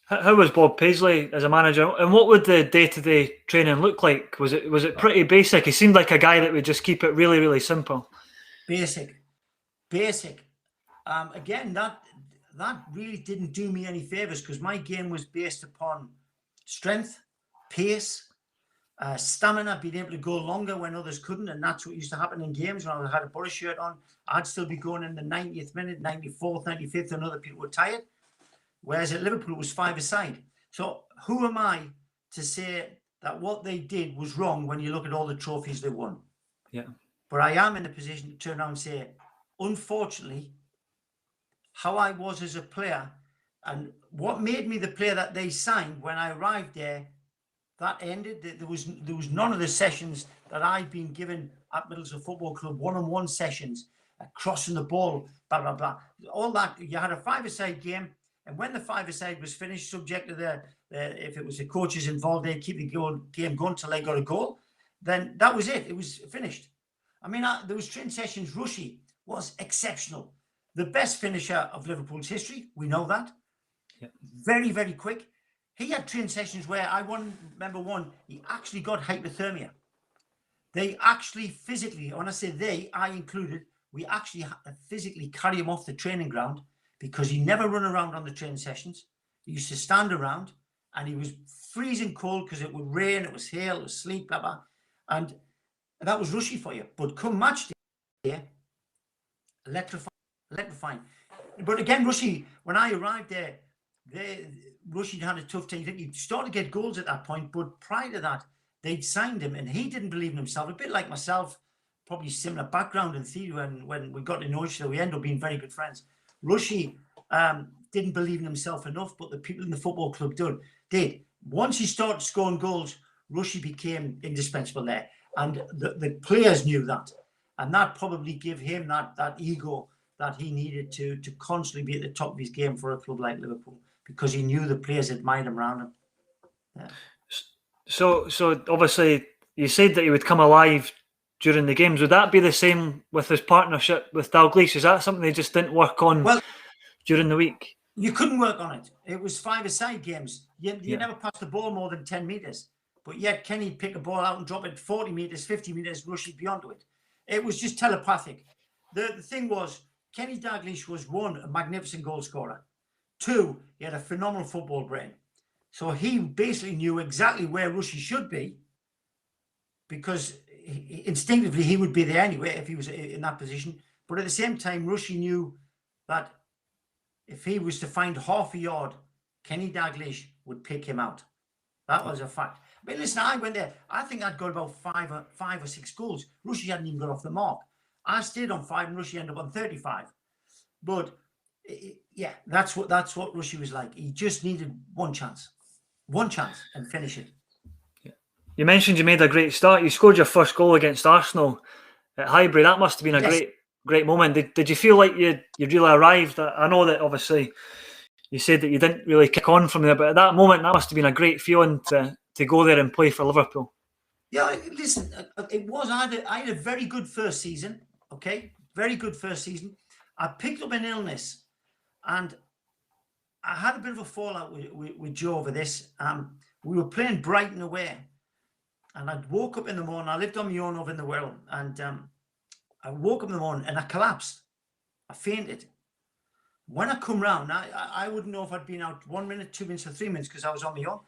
How was Bob Paisley as a manager, and what would the day-to-day training look like? Was it pretty basic? He seemed like a guy that would just keep it really, really simple. Basic. Again, that really didn't do me any favors, because my game was based upon strength, pace, stamina, being able to go longer when others couldn't, and that's what used to happen in games. When I had a Borough shirt on, I'd still be going in the 90th minute, 94th, 95th, and other people were tired. Whereas at Liverpool, it was 5-a-side. So who am I to say that what they did was wrong when you look at all the trophies they won? Yeah. But I am in a position to turn around and say, unfortunately, how I was as a player and what made me the player that they signed when I arrived there, that ended. There was none of the sessions that I'd been given at Middlesbrough Football Club, one-on-one sessions, crossing the ball, blah, blah, blah. All that. You had a 5-a-side game. And when the 5-a-side was finished, subject to if it was the coaches involved, they'd keep the game going till they got a goal. Then that was it. It was finished. I mean, there was training sessions. Rushy was exceptional. The best finisher of Liverpool's history. We know that. Yeah. Very, very quick. He had training sessions where remember one, he actually got hypothermia. They actually physically, when I say they, I included, we actually had to physically carry him off the training ground, because he never run around on the training sessions. He used to stand around, and he was freezing cold because it would rain, it was hail, it was sleet, blah, blah. And that was Rushy for you. But come match day, electrifying. But again, Rushy, when I arrived there, Rushy had a tough time. He started to get goals at that point, but prior to that, they'd signed him, and he didn't believe in himself. A bit like myself, probably similar background in theatre, and when we got to know each other, we ended up being very good friends. Rushy didn't believe in himself enough, but the people in the football club did. Once he started scoring goals, Rushy became indispensable there. And the players knew that. And that probably gave him that ego that he needed to constantly be at the top of his game for a club like Liverpool, because he knew the players admired him around him. Yeah. So obviously, you said that he would come alive during the games. Would that be the same with his partnership with dalglish? Is that something they just didn't work on during the week? You couldn't work on it. It was 5-a-side games. You never passed the ball more than 10 metres. But yet Kenny'd pick a ball out and drop it 40 metres, 50 metres, rush it beyond it. It was just telepathic. The thing was, Kenny Dalglish was, one, a magnificent goal scorer. Two, he had a phenomenal football brain. So he basically knew exactly where Rushy should be, because instinctively he would be there anyway if he was in that position. But at the same time, Rushy knew that if he was to find half a yard, Kenny Dalglish would pick him out. That was a fact. But listen, I went there. I think I'd got about five or six goals. Rushy hadn't even got off the mark. I stayed on 5 and Rushy ended up on 35. But yeah, that's what Rushy was like. He just needed one chance and finish it. Yeah. You mentioned you made a great start. You scored your first goal against Arsenal at Highbury. That must have been a great moment. Did you feel like you really arrived? I know that obviously you said that you didn't really kick on from there, but at that moment, that must have been a great feeling to go there and play for Liverpool. Yeah, listen, it was. I had a very good first season. Okay, very good first season. I picked up an illness, and I had a bit of a fallout with Joe over this. We were playing Brighton away, and I woke up in the morning. I lived on my own over in the world, and I woke up in the morning and I collapsed. I fainted. When I come round, I wouldn't know if I'd been out 1 minute, 2 minutes, or 3 minutes, because I was on my own.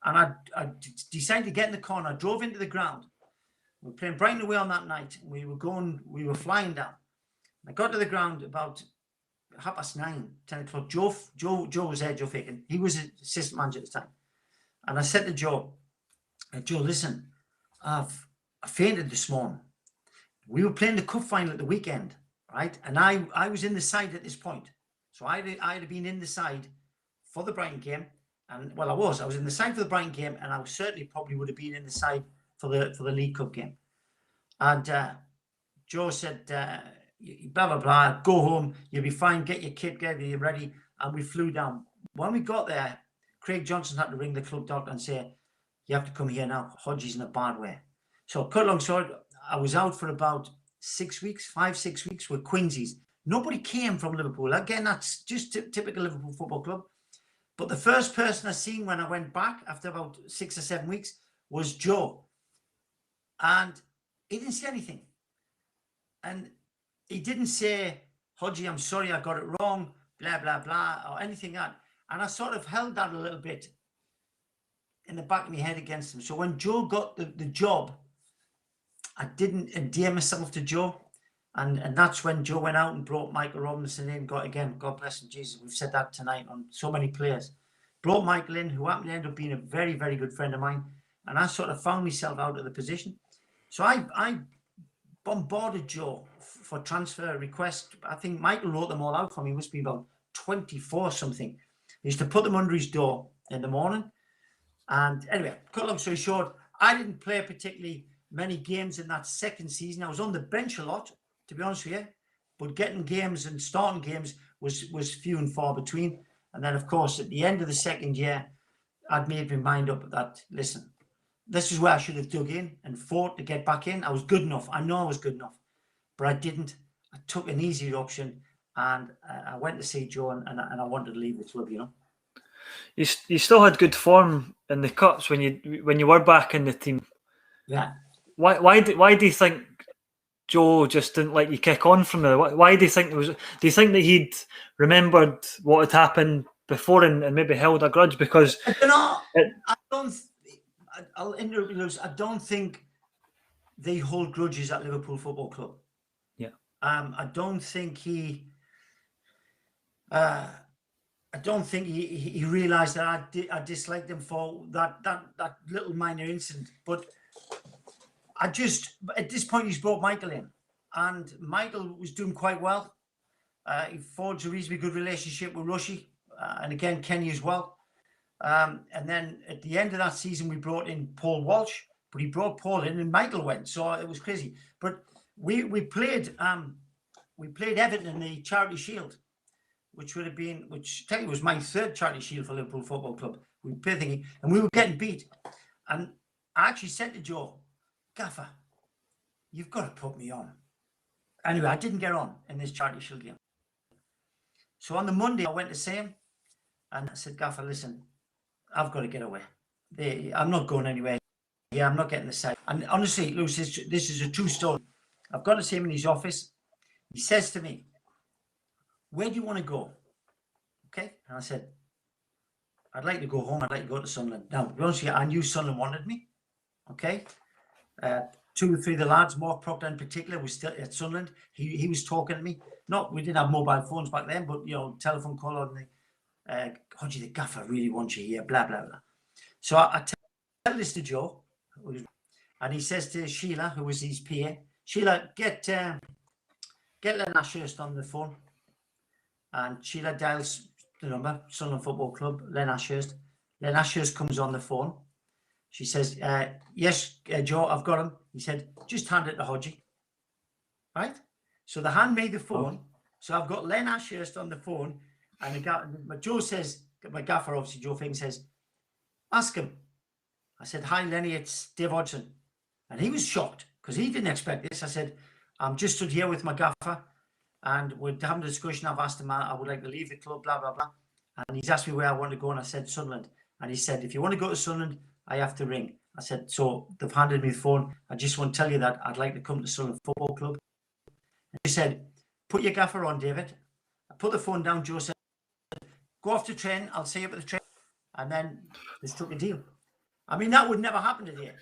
And I decided to get in the car and I drove into the ground. We were playing Brighton away on that night. We were flying down. I got to the ground about 9:30, 10 o'clock. Joe was there, Joe Fagan. He was assistant manager at the time. And I said to Joe, listen, I've fainted this morning. We were playing the cup final at the weekend, right? And I was in the side at this point. So I had been in the side for the Brighton game. And well, I was in the side for the Brighton game, and I certainly probably would have been in the side for the League Cup game. And Joe said, blah, blah, blah, go home, you'll be fine, get your kit, get you ready. And we flew down. When we got there, Craig Johnson had to ring the club doctor and say, you have to come here now. Hodgsy's in a bad way. So cut long story, I was out for about 6 weeks, 5-6 weeks with Quincy's. Nobody came from Liverpool. Again, that's just typical Liverpool Football Club. But the first person I seen when I went back after about 6 or 7 weeks was Joe. And he didn't say anything. And he didn't say, Hodgsy, I'm sorry I got it wrong, blah, blah, blah, or anything like that. And I sort of held that a little bit in the back of my head against him. So when Joe got the job, I didn't endear myself to Joe. And that's when Joe went out and brought Michael Robinson in. God bless him, Jesus. We've said that tonight on so many players. Brought Michael in, who happened to end up being a very, very good friend of mine. And I sort of found myself out of the position. So I bombarded Joe for transfer requests. I think Michael wrote them all out for me. He must be about 24 something. He used to put them under his door in the morning. And anyway, cut long story short, I didn't play particularly many games in that second season. I was on the bench a lot, to be honest with you, but getting games and starting games was few and far between. And then, of course, at the end of the second year, I'd made my mind up that, listen, this is where I should have dug in and fought to get back in. I was good enough. I know I was good enough, but I didn't. I took an easier option, and I went to see Joe, and I wanted to leave the club, you know. You still had good form in the cups when you were back in the team. Yeah. Why do you think Joe just didn't let you kick on from there? Why do you think there was? Do you think that he'd remembered what had happened before and maybe held a grudge? Because I don't know. I'll interrupt you, Lewis. I don't think they hold grudges at Liverpool Football Club. Yeah. I don't think he realised that I disliked him for that little minor incident. But at this point, he's brought Michael in, and Michael was doing quite well. He forged a reasonably good relationship with Rushy, and again Kenny as well. And then at the end of that season, we brought in Paul Walsh, but he brought Paul in, and Michael went. So it was crazy. But we played Everton in the Charity Shield, which technically was my third Charity Shield for Liverpool Football Club. We played thinking, and we were getting beat. And I actually said to Joe, Gaffer, you've got to put me on. Anyway, I didn't get on in this Charity Shield game. So on the Monday, I went to see him, and I said, Gaffer, listen, I've got to get away. I'm not going anywhere. Yeah, I'm not getting the side. And honestly, Lewis, this is a true story. I've got to see him in his office. He says to me, where do you want to go? Okay. And I said, I'd like to go home. I'd like to go to Sunderland. Now, to be honest with you, I knew Sunderland wanted me. Okay. 2 or 3 of the lads, Mark Proctor in particular, was still at Sunderland. He was talking to me. We didn't have mobile phones back then, but, telephone call on the, Hodgsy, the Gaffer really wants you here, blah, blah, blah. So I tell this to Joe, and he says to Sheila, who was his PA, Sheila, get Len Ashurst on the phone. And Sheila dials the number, Sunderland Football Club, Len Ashurst. Len Ashurst comes on the phone. She says, yes, Joe, I've got him. He said, just hand it to Hodgsy. Right? So the hand made the phone. Oh. So I've got Len Ashurst on the phone. And Joe says, my gaffer, obviously, Joe Fing says, ask him. I said, hi, Lenny, it's David Hodgson. And he was shocked because he didn't expect this. I said, I'm just stood here with my gaffer and we're having a discussion. I've asked him, I would like to leave the club, blah, blah, blah. And he's asked me where I want to go. And I said, Sunderland. And he said, if you want to go to Sunderland, I have to ring. I said, so they've handed me the phone. I just want to tell you that I'd like to come to Sunderland Football Club. And he said, put your gaffer on, David. I put the phone down. Joe said, go off to train. I'll see you at the train. And then they struck a deal. I mean, that would never happen today.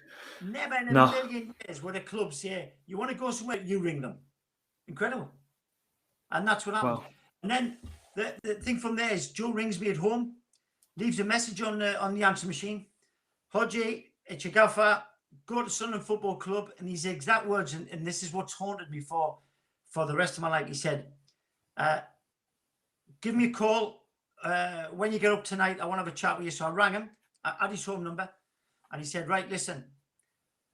Never in a No. million years would a club say, you want to go somewhere, you ring them. Incredible. And that's what happened. Wow. And then the thing from there is Joe rings me at home, leaves a message on the answer machine. Hodgsy, it's your gaffer, go to Sunderland Football Club. And these exact words, and this is what's haunted me for the rest of my life. He said, give me a call when you get up tonight. I want to have a chat with you. So I rang him. I had his home number. And he said, right, listen,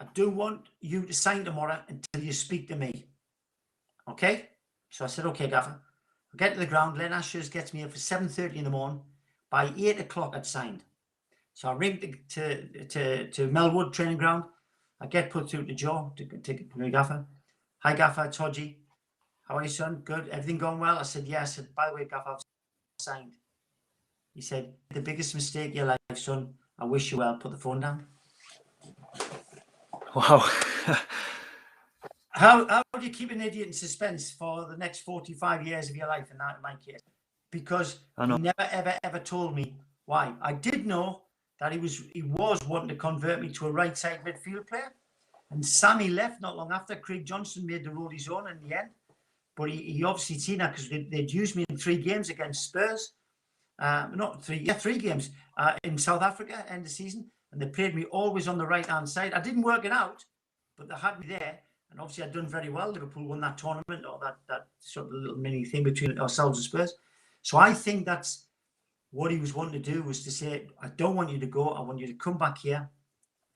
I do want you to sign tomorrow until you speak to me. Okay? So I said, okay, gaffer. I get to the ground. Len Ashers gets me up for 7:30 in the morning. By 8 o'clock, I'd signed. So I ring to Melwood training ground. I get put through to Joe, to my gaffer. Hi, gaffer, it's Hodgsy. How are you, son? Good. Everything going well? I said, yeah. I said, by the way, gaffer, I've signed. He said, the biggest mistake of your life, son. I wish you well. Put the phone down. Wow. How do you keep an idiot in suspense for the next 45 years of your life, in my case? Because he never, ever told me why. I did know that he was wanting to convert me to a right side midfield player. And Sammy left not long after. Craig Johnson made the role his own in the end. But he obviously seen that because they'd used me in 3 games against Spurs. Not 3, 3 games in South Africa, end of season. And they played me always on the right-hand side. I didn't work it out, but they had me there. And obviously I'd done very well. Liverpool won that tournament, or that sort of little mini thing between ourselves and Spurs. So I think that's what he was wanting to do, was to say, I don't want you to go. I want you to come back here.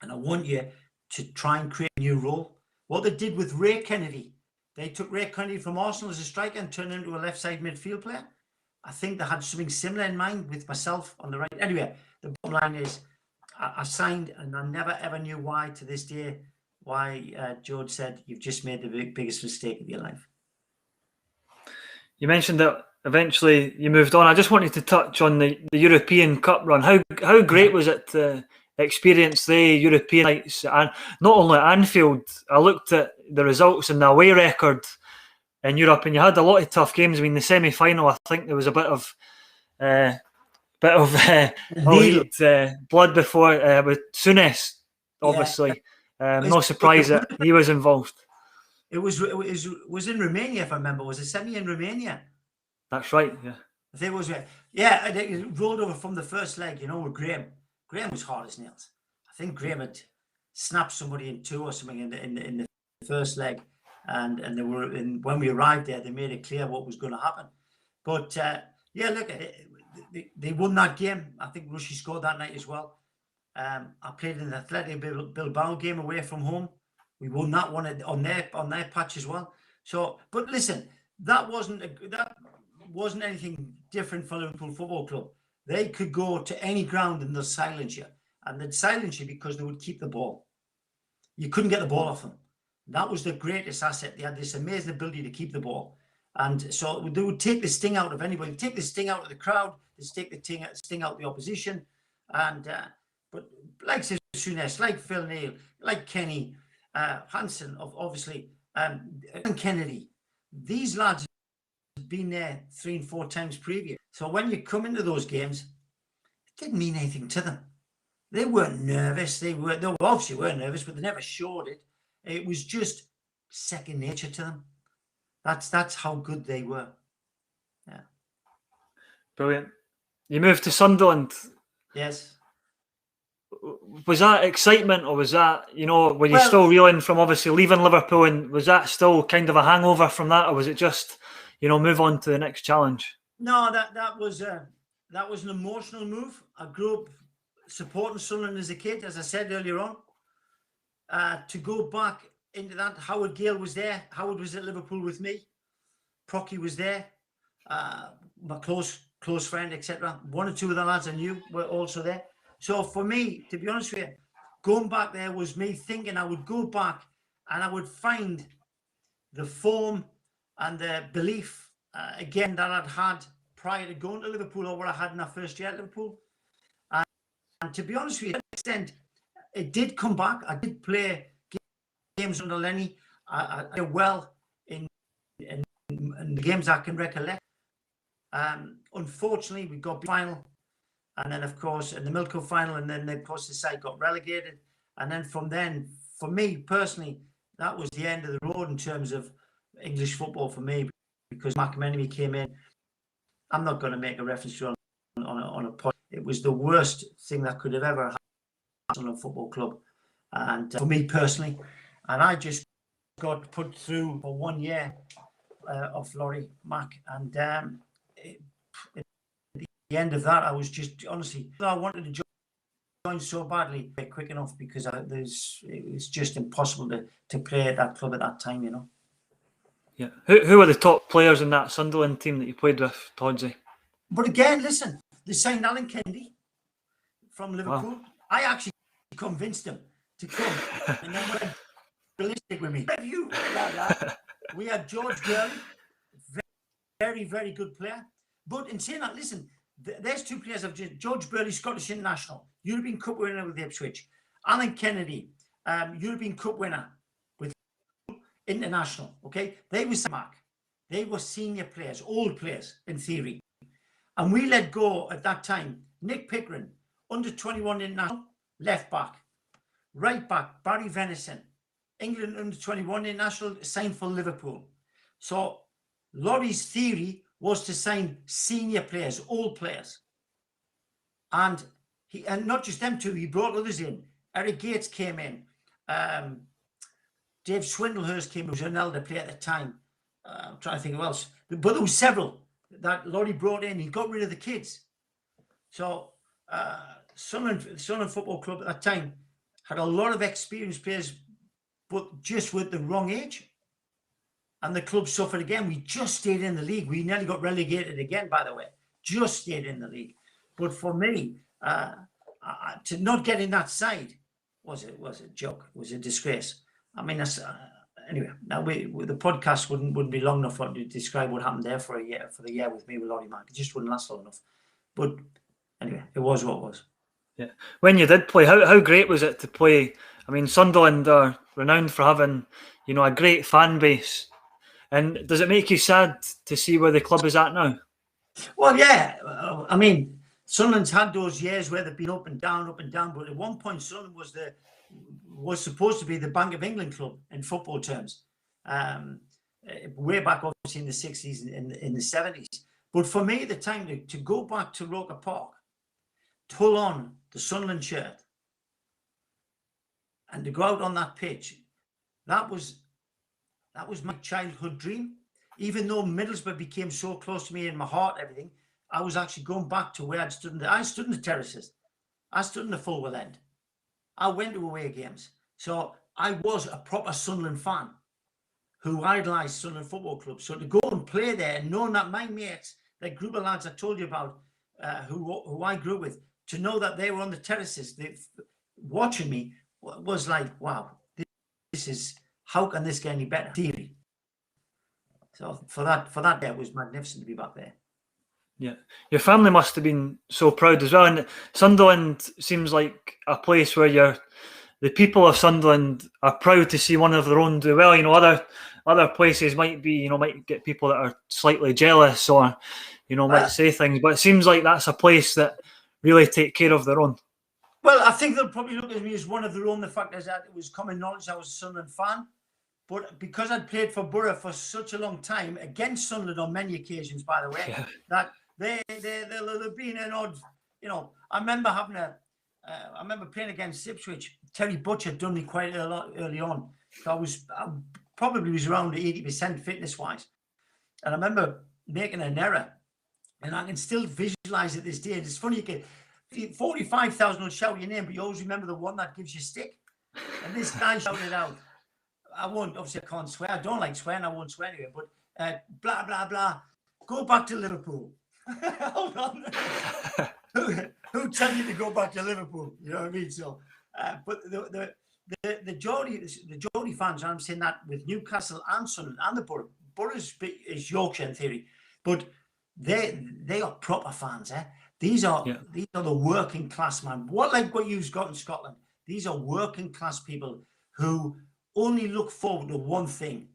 And I want you to try and create a new role. What they did with Ray Kennedy, they took Ray Kennedy from Arsenal as a striker and turned him into a left side midfield player. I think they had something similar in mind with myself on the right. Anyway, the bottom line is I signed, and I never, ever knew why to this day, why George said, you've just made the biggest mistake of your life. You mentioned that eventually you moved on. I just wanted to touch on the European Cup run. How great was it to experience the European nights? And not only at Anfield, I looked at the results and the away record in Europe, and you had a lot of tough games. I mean, the semi-final, I think there was a bit of blood before with Souness, obviously. No surprise that he was involved. It was in Romania, if I remember. It was a semi in Romania. That's right, yeah. I think it was, yeah, it rolled over from the first leg, with Graham. Graham was hard as nails. I think Graham had snapped somebody in 2 or something in the first leg. And they were, when we arrived there, they made it clear what was going to happen. But, yeah, look, they won that game. I think Rushy scored that night as well. I played in the Athletic Bilbao game away from home. We won that one on their patch as well. So, but listen, that wasn't anything different for Liverpool Football Club. They could go to any ground and they'll silence you, and they'd silence you because they would keep the ball. You couldn't get the ball off them. That was the greatest asset. They had this amazing ability to keep the ball, and so they would take the sting out of anybody, take the sting out of the crowd, they take the sting out of the opposition, and but like Souness, like Phil Neal, like Kenny. Hansen, obviously, and Kennedy. These lads have been there 3 and 4 times previous. So when you come into those games, it didn't mean anything to them. They weren't nervous. They obviously were nervous, but they never showed it. It was just second nature to them. That's how good they were. Yeah. Brilliant. You moved to Sunderland. Yes. Was that excitement, or was that, were you still reeling from obviously leaving Liverpool, and was that still kind of a hangover from that, or was it just, move on to the next challenge? No, that was an emotional move. I grew up supporting Sunderland as a kid, as I said earlier on. To go back into that, Howard Gale was there. Howard was at Liverpool with me. Proctor was there. My close friend, etc. 1 or 2 of the lads I knew were also there. So for me, to be honest with you, going back there was me thinking I would go back and I would find the form and the belief, again, that I'd had prior to going to Liverpool, or what I had in that first year at Liverpool. And to be honest with you, to an extent, it did come back. I did play games under Lenny. I did well in the games I can recollect. Unfortunately, we got final. And then, of course, in the Milk Cup final, and then, of course, the side got relegated. And then from then, for me personally, that was the end of the road in terms of English football for me, because McMenemy came in. I'm not going to make a reference to it on a pod. It was the worst thing that could have ever happened on a football club. And for me personally, and I just got put through for 1 year of Laurie Mack. And at the end of that, I was just, honestly, I wanted to join so badly quick enough, because it was just impossible to play at that club at that time, you know. Yeah. Who were the top players in that Sunderland team that you played with, Hodgsy? But again, listen, they signed Alan Kennedy from Liverpool. Wow. I actually convinced him to come, and then went ballistic with me. We had George Gurley, very, very good player. But in saying that, listen, there's two players of George Burley, Scottish international, European Cup winner with Ipswich. Alan Kennedy, European Cup winner with international. Okay, they were Mark. They were senior players, old players in theory. And we let go at that time Nick Pickering, under 21 international, left back, right back Barry Venison, England under 21 international, signed for Liverpool. So Laurie's theory was to sign senior players, old players. And not just them two, he brought others in. Eric Gates came in. Dave Swindlehurst came in, who was an elder player at the time. I'm trying to think who else. But there were several that Laurie brought in. He got rid of the kids. So Sunderland Football Club at that time had a lot of experienced players, but just with the wrong age. And the club suffered again. We just stayed in the league. We nearly got relegated again, by the way. Just stayed in the league. But for me, to not get in that side was a joke. It was a disgrace. I mean, that's, anyway. Now the podcast wouldn't be long enough to describe what happened there for the year with me with Laurie Mack. It just wouldn't last long enough. But anyway, it was what it was. Yeah. When you did play, how great was it to play? I mean, Sunderland are renowned for having, a great fan base. And does it make you sad to see where the club is at now? Well, yeah. I mean, Sunderland's had those years where they've been up and down. But at one point, Sunderland was supposed to be the Bank of England club in football terms. Way back, obviously, in the 60s and in the 70s. But for me, the time to go back to Roker Park, to pull on the Sunderland shirt, and to go out on that pitch, that was my childhood dream. Even though Middlesbrough became so close to me in my heart, everything, I was actually going back to where I stood in the terraces. I stood in the Fulwell end. I went to away games. So I was a proper Sunderland fan who idolised Sunderland Football Club. So to go and play there, and knowing that my mates, that group of lads I told you about, who I grew with, to know that they were on the terraces, watching me, was like, wow, this is, how can this get any better? Theory. So for that day, it was magnificent to be back there. Yeah, your family must have been so proud as well. And Sunderland seems like a place where the people of Sunderland are proud to see one of their own do well. Other places might get people that are slightly jealous or might say things, but it seems like that's a place that really take care of their own. Well, I think they'll probably look at me as one of their own. The fact is that it was common knowledge I was a Sunderland fan. But because I'd played for Borough for such a long time, against Sunderland on many occasions, by the way, yeah, that there'll have been an odd, I remember I remember playing against Ipswich. Terry Butcher done me quite a lot early on. So I probably was around 80% fitness-wise. And I remember making an error. And I can still visualise it this day. And it's funny, 45,000 will shout your name, but you always remember the one that gives you stick. And this guy shouted out, obviously I can't swear. I don't like swearing. I won't swear anyway. But blah, blah, blah. Go back to Liverpool. Hold on. Who tell you to go back to Liverpool? You know what I mean? So, but the Geordie fans, and I'm saying that with Newcastle and Sunderland and the Borough. Borough is Yorkshire in theory, but they are proper fans. These are the working class man. What you've got in Scotland. These are working class people who only look forward to one thing: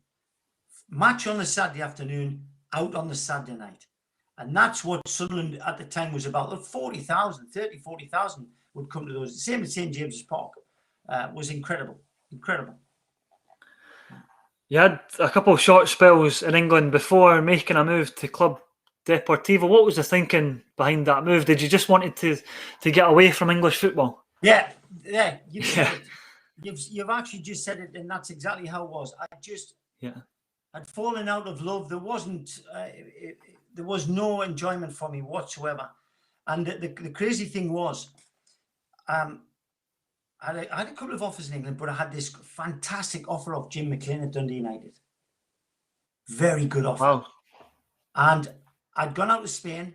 match on the Saturday afternoon, out on the Saturday night. And that's what Sunderland at the time was about. Look, 40,000 would come to those. The same at St. James's Park. Was incredible. You had a couple of short spells in England before making a move to Club Deportivo. What was the thinking behind that move? Did you just wanted to get away from English football? Yeah. You've said it. You've actually just said it, and that's exactly how it was. I'd fallen out of love. There was no enjoyment for me whatsoever. And the crazy thing was, I had a couple of offers in England, but I had this fantastic offer of Jim McLean at Dundee United. Very good offer. Wow. And I'd gone out to Spain.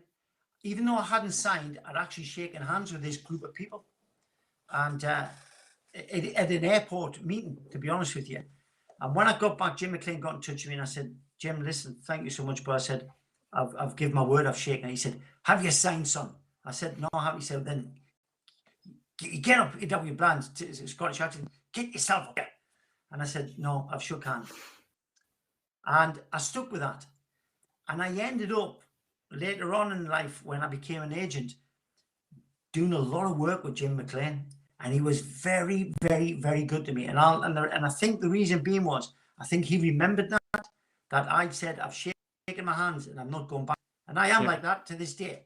Even though I hadn't signed, I'd actually shaken hands with this group of people. And at an airport meeting, to be honest with you. And when I got back, Jim McLean got in touch with me and I said, Jim, listen, thank you so much. But I said, I've given my word, I've shaken. He said, have you signed, son? I said, no, I haven't. He said, then get up, get up your plans. Scottish accent, get yourself up. And I said, no, I've shook hands. And I stuck with that. And I ended up later on in life, when I became an agent, doing a lot of work with Jim McLean. And he was very, very, very good to me. And I think the reason being was, I think he remembered that I'd said, I've shaken my hands and I'm not going back. And I am like that to this day.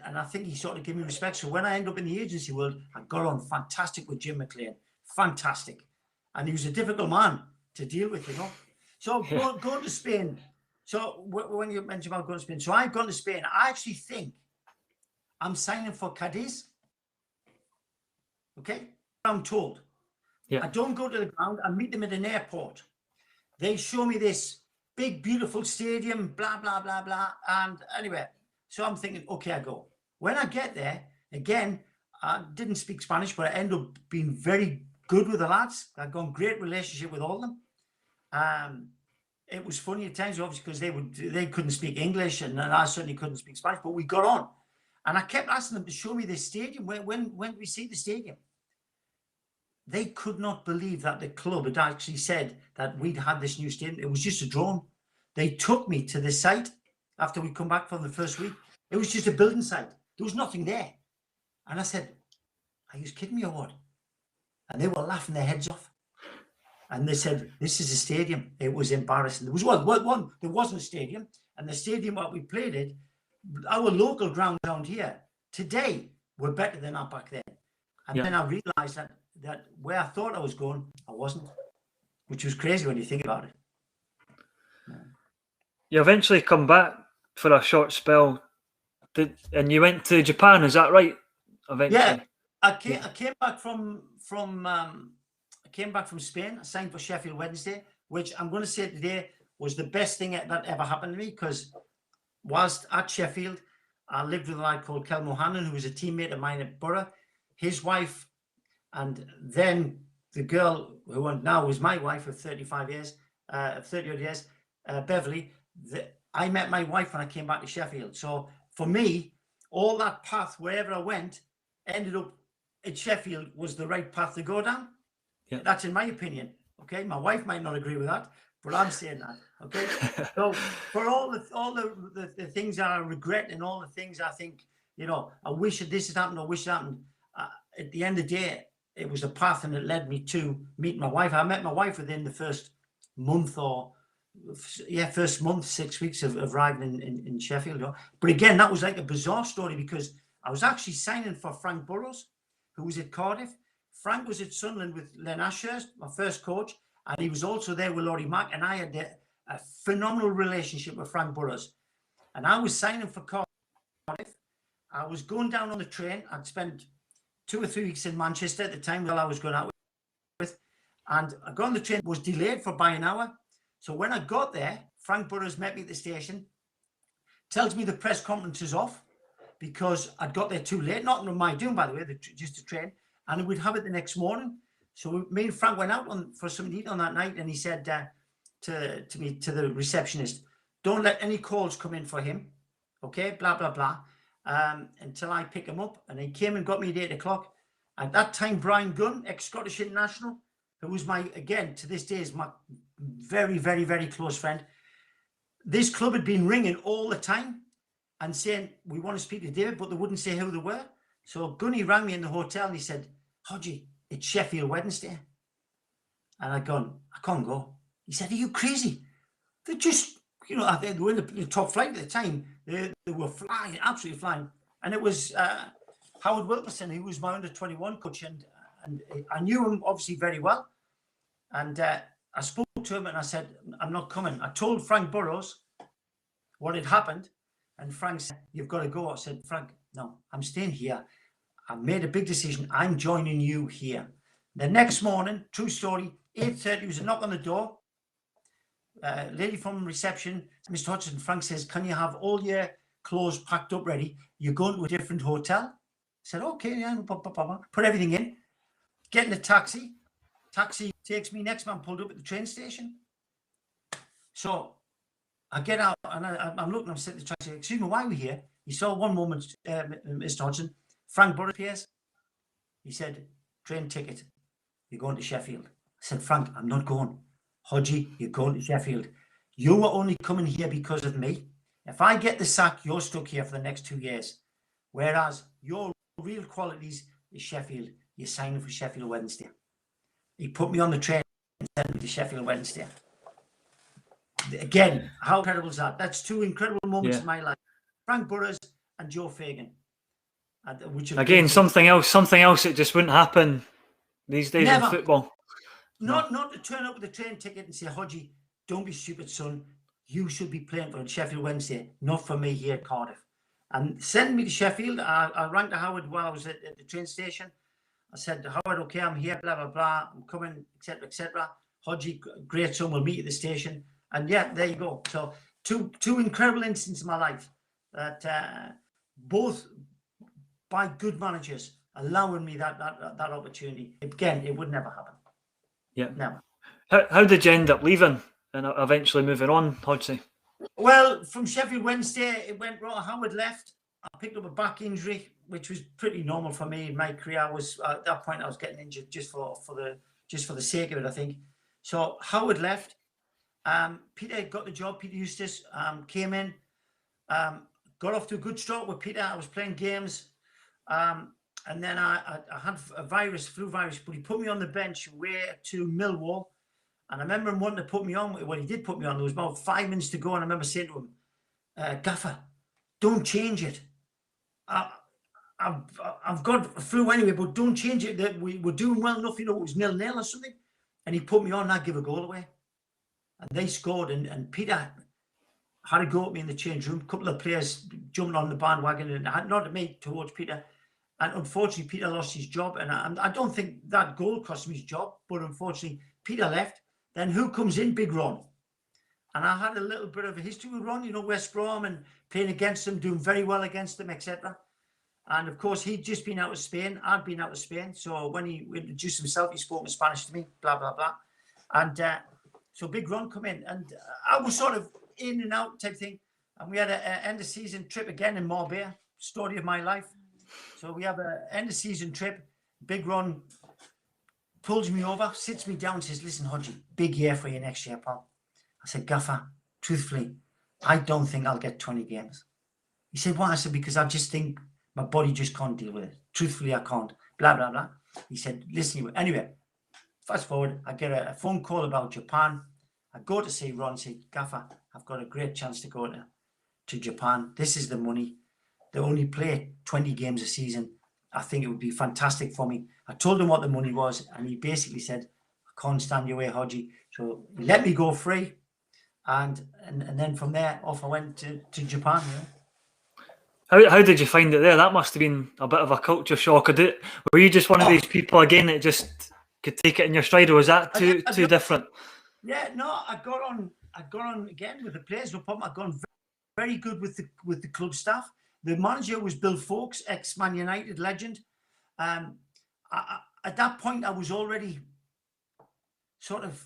And I think he sort of gave me respect. So when I end up in the agency world, I got on fantastic with Jim McLean. Fantastic. And he was a difficult man to deal with, you know. So going to Spain. So when you mentioned about going to Spain, so I've gone to Spain. I actually think I'm signing for Cadiz. Okay? I'm told. I don't go to the ground. I meet them at an airport. They show me this big, beautiful stadium, blah, blah, blah, blah. And anyway, so I'm thinking, okay, I go. When I get there, again, I didn't speak Spanish, but I ended up being very good with the lads. I've got a great relationship with all of them. It was funny at times, obviously, because they couldn't speak English, and I certainly couldn't speak Spanish, but we got on. And I kept asking them to show me this stadium. When do we see the stadium? They could not believe that the club had actually said that we'd had this new stadium. It was just a drone. They took me to the site after we come back from the first week. It was just a building site. There was nothing there. And I said, are you kidding me or what? And they were laughing their heads off. And they said, this is a stadium. It was embarrassing. There was one. There wasn't a stadium. And the stadium what we played at, our local ground around here, today, were better than that back then. And then I realized that where I thought I was going, I wasn't, which was crazy when you think about it. You eventually come back for a short spell, and you went to Japan. Is that right? Eventually, yeah. I came back from Spain. I signed for Sheffield Wednesday, which I'm going to say today was the best thing that ever happened to me, because whilst at Sheffield, I lived with a lad called Kel Mohannan, who was a teammate of mine at Borough. His wife, and then the girl who now was my wife of 30 odd years, Beverly. I met my wife when I came back to Sheffield. So for me, all that path, wherever I went, ended up at Sheffield was the right path to go down. Yeah. That's in my opinion. Okay, my wife might not agree with that, but I'm saying that. Okay, so for all the things that I regret and all the things I think, you know, I wish that this had happened, I wish it happened. At the end of the day, it was a path, and it led me to meet my wife. I met my wife within the first month, 6 weeks of arriving in Sheffield. You know? But again, that was like a bizarre story, because I was actually signing for Frank Burrows, who was at Cardiff. Frank was at Sunderland with Len Ashurst, my first coach, and he was also there with Laurie Mack, and I had a phenomenal relationship with Frank Burrows. And I was signing for Cardiff. I was going down on the train. I'd spent 2 or 3 weeks in Manchester at the time while I was going out with, and I got on the train, was delayed for by an hour. So when I got there, Frank Burrows met me at the station, tells me the press conference is off because I'd got there too late. Not on my doing, by the way, just a train, and we'd have it the next morning. So me and Frank went out for something to eat on that night, and he said to the receptionist, don't let any calls come in for him, okay, blah, blah, blah, until I pick him up. And he came and got me at 8 o'clock. At that time, Brian Gunn, ex-Scottish international, who was again, to this day, is my very, very, very close friend. This club had been ringing all the time. and saying, we want to speak to David, but they wouldn't say who they were. So Gunny rang me in the hotel and he said, Hodgie, it's Sheffield Wednesday. And I'd gone, I can't go. He said, are you crazy? They're just, they were in the top flight at the time. They were flying, absolutely flying. And it was Howard Wilkerson, who was my under-21 coach. And I knew him obviously very well. And I spoke to him and I said, I'm not coming. I told Frank Burrows what had happened. And Frank said, you've got to go. I said, Frank, no, I'm staying here. I've made a big decision. I'm joining you here. The next morning, true story, 8:30, there was a knock on the door. Lady from reception, Mr. Hodgson, Frank says, can you have all your clothes packed up ready? You're going to a different hotel. I said, okay, yeah, put everything in. Get in a taxi. Taxi takes me. Next man pulled up at the train station. So I get out and I'm looking, I'm sitting at the taxi. Excuse me, why are we here? He saw one moment, Mr. Hodgson. Frank Burrows appears. He said, train ticket. You're going to Sheffield. I said, Frank, I'm not going. Hodgie, you're going to Sheffield. You are only coming here because of me. If I get the sack, you're stuck here for the next 2 years. Whereas your real qualities is Sheffield. You're signing for Sheffield Wednesday. He put me on the train and sent me to Sheffield Wednesday. Again, how incredible is that? That's two incredible moments in my life. Frank Burrows and Joe Fagan. Again, something else that just wouldn't happen these days in football. Not to turn up with a train ticket and say, Hodgie, don't be stupid, son. You should be playing for Sheffield Wednesday, not for me here at Cardiff. And send me to Sheffield. I rang to Howard while I was at the train station. I said, Howard, okay, I'm here, blah, blah, blah. I'm coming, etc., etc. Hodgie, great son, we'll meet at the station. And yeah, there you go. So two incredible instances in my life that both by good managers allowing me that opportunity. Again, it would never happen. Yeah. Never. How did you end up leaving and eventually moving on, Hodgsy? Well, from Sheffield Wednesday, it went right. Howard left. I picked up a back injury, which was pretty normal for me in my career. I was at that point I was getting injured just for the sake of it, I think. So Howard left. Peter got the job. Peter Eustace came in. Got off to a good start with Peter. I was playing games. And then I had a flu virus, but he put me on the bench away to Millwall. And I remember him wanting to put me on. Well, he did put me on. There was about 5 minutes to go. And I remember saying to him, Gaffer, don't change it. I've got a flu anyway, but don't change it. That we were doing well enough, it was 0-0 or something. And he put me on and I give a goal away. And they scored. And Peter had a go at me in the change room. A couple of players jumping on the bandwagon, and not at me, towards Peter. And unfortunately, Peter lost his job. And I don't think that goal cost him his job. But unfortunately, Peter left. Then who comes in? Big Ron. And I had a little bit of a history with Ron, West Brom, and playing against them, doing very well against them, etc. And of course, he'd just been out of Spain. I'd been out of Spain. So when he introduced himself, he spoke in Spanish to me, blah, blah, blah. And so Big Ron come in. And I was sort of in and out type thing. And we had an end-of-season trip again in Marbella, story of my life. So we have an end-of-season trip. Big Ron pulls me over, sits me down and says, listen, Hodgie, big year for you next year, pal. I said, Gaffer, truthfully, I don't think I'll get 20 games. He said, why? I said, because I just think my body just can't deal with it. Truthfully, I can't. Blah, blah, blah. He said, listen, anyway, fast forward, I get a phone call about Japan. I go to see Ron and say, Gaffer, I've got a great chance to go to Japan. This is the money. They only play 20 games a season. I think it would be fantastic for me. I told him what the money was, and he basically said, I can't stand your way, Hodgie. So he let me go free. And then from there, off I went to Japan. How did you find it there? That must have been a bit of a culture shock. Were you just one of these people, again, that just could take it in your stride, or was that too different? Yeah, no, I got on again with the players. No problem. I got on very good with the club staff. The manager was Bill Fawkes, ex-Man United legend. At that point, I was already sort of,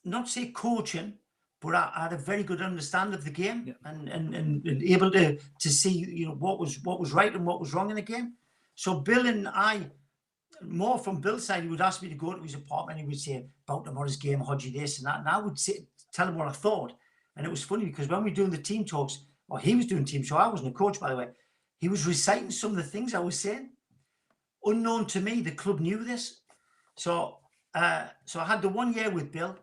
not say coaching, but I had a very good understanding of the game, and able to see what was right and what was wrong in the game. So Bill and I, more from Bill's side, he would ask me to go to his apartment. He would say about tomorrow's game, Hodgie this and that, and I would tell him what I thought. And it was funny because when we were doing the team talks, or he was doing team show. I wasn't a coach, by the way. He was reciting some of the things I was saying. Unknown to me, the club knew this. So I had the 1 year with Bill,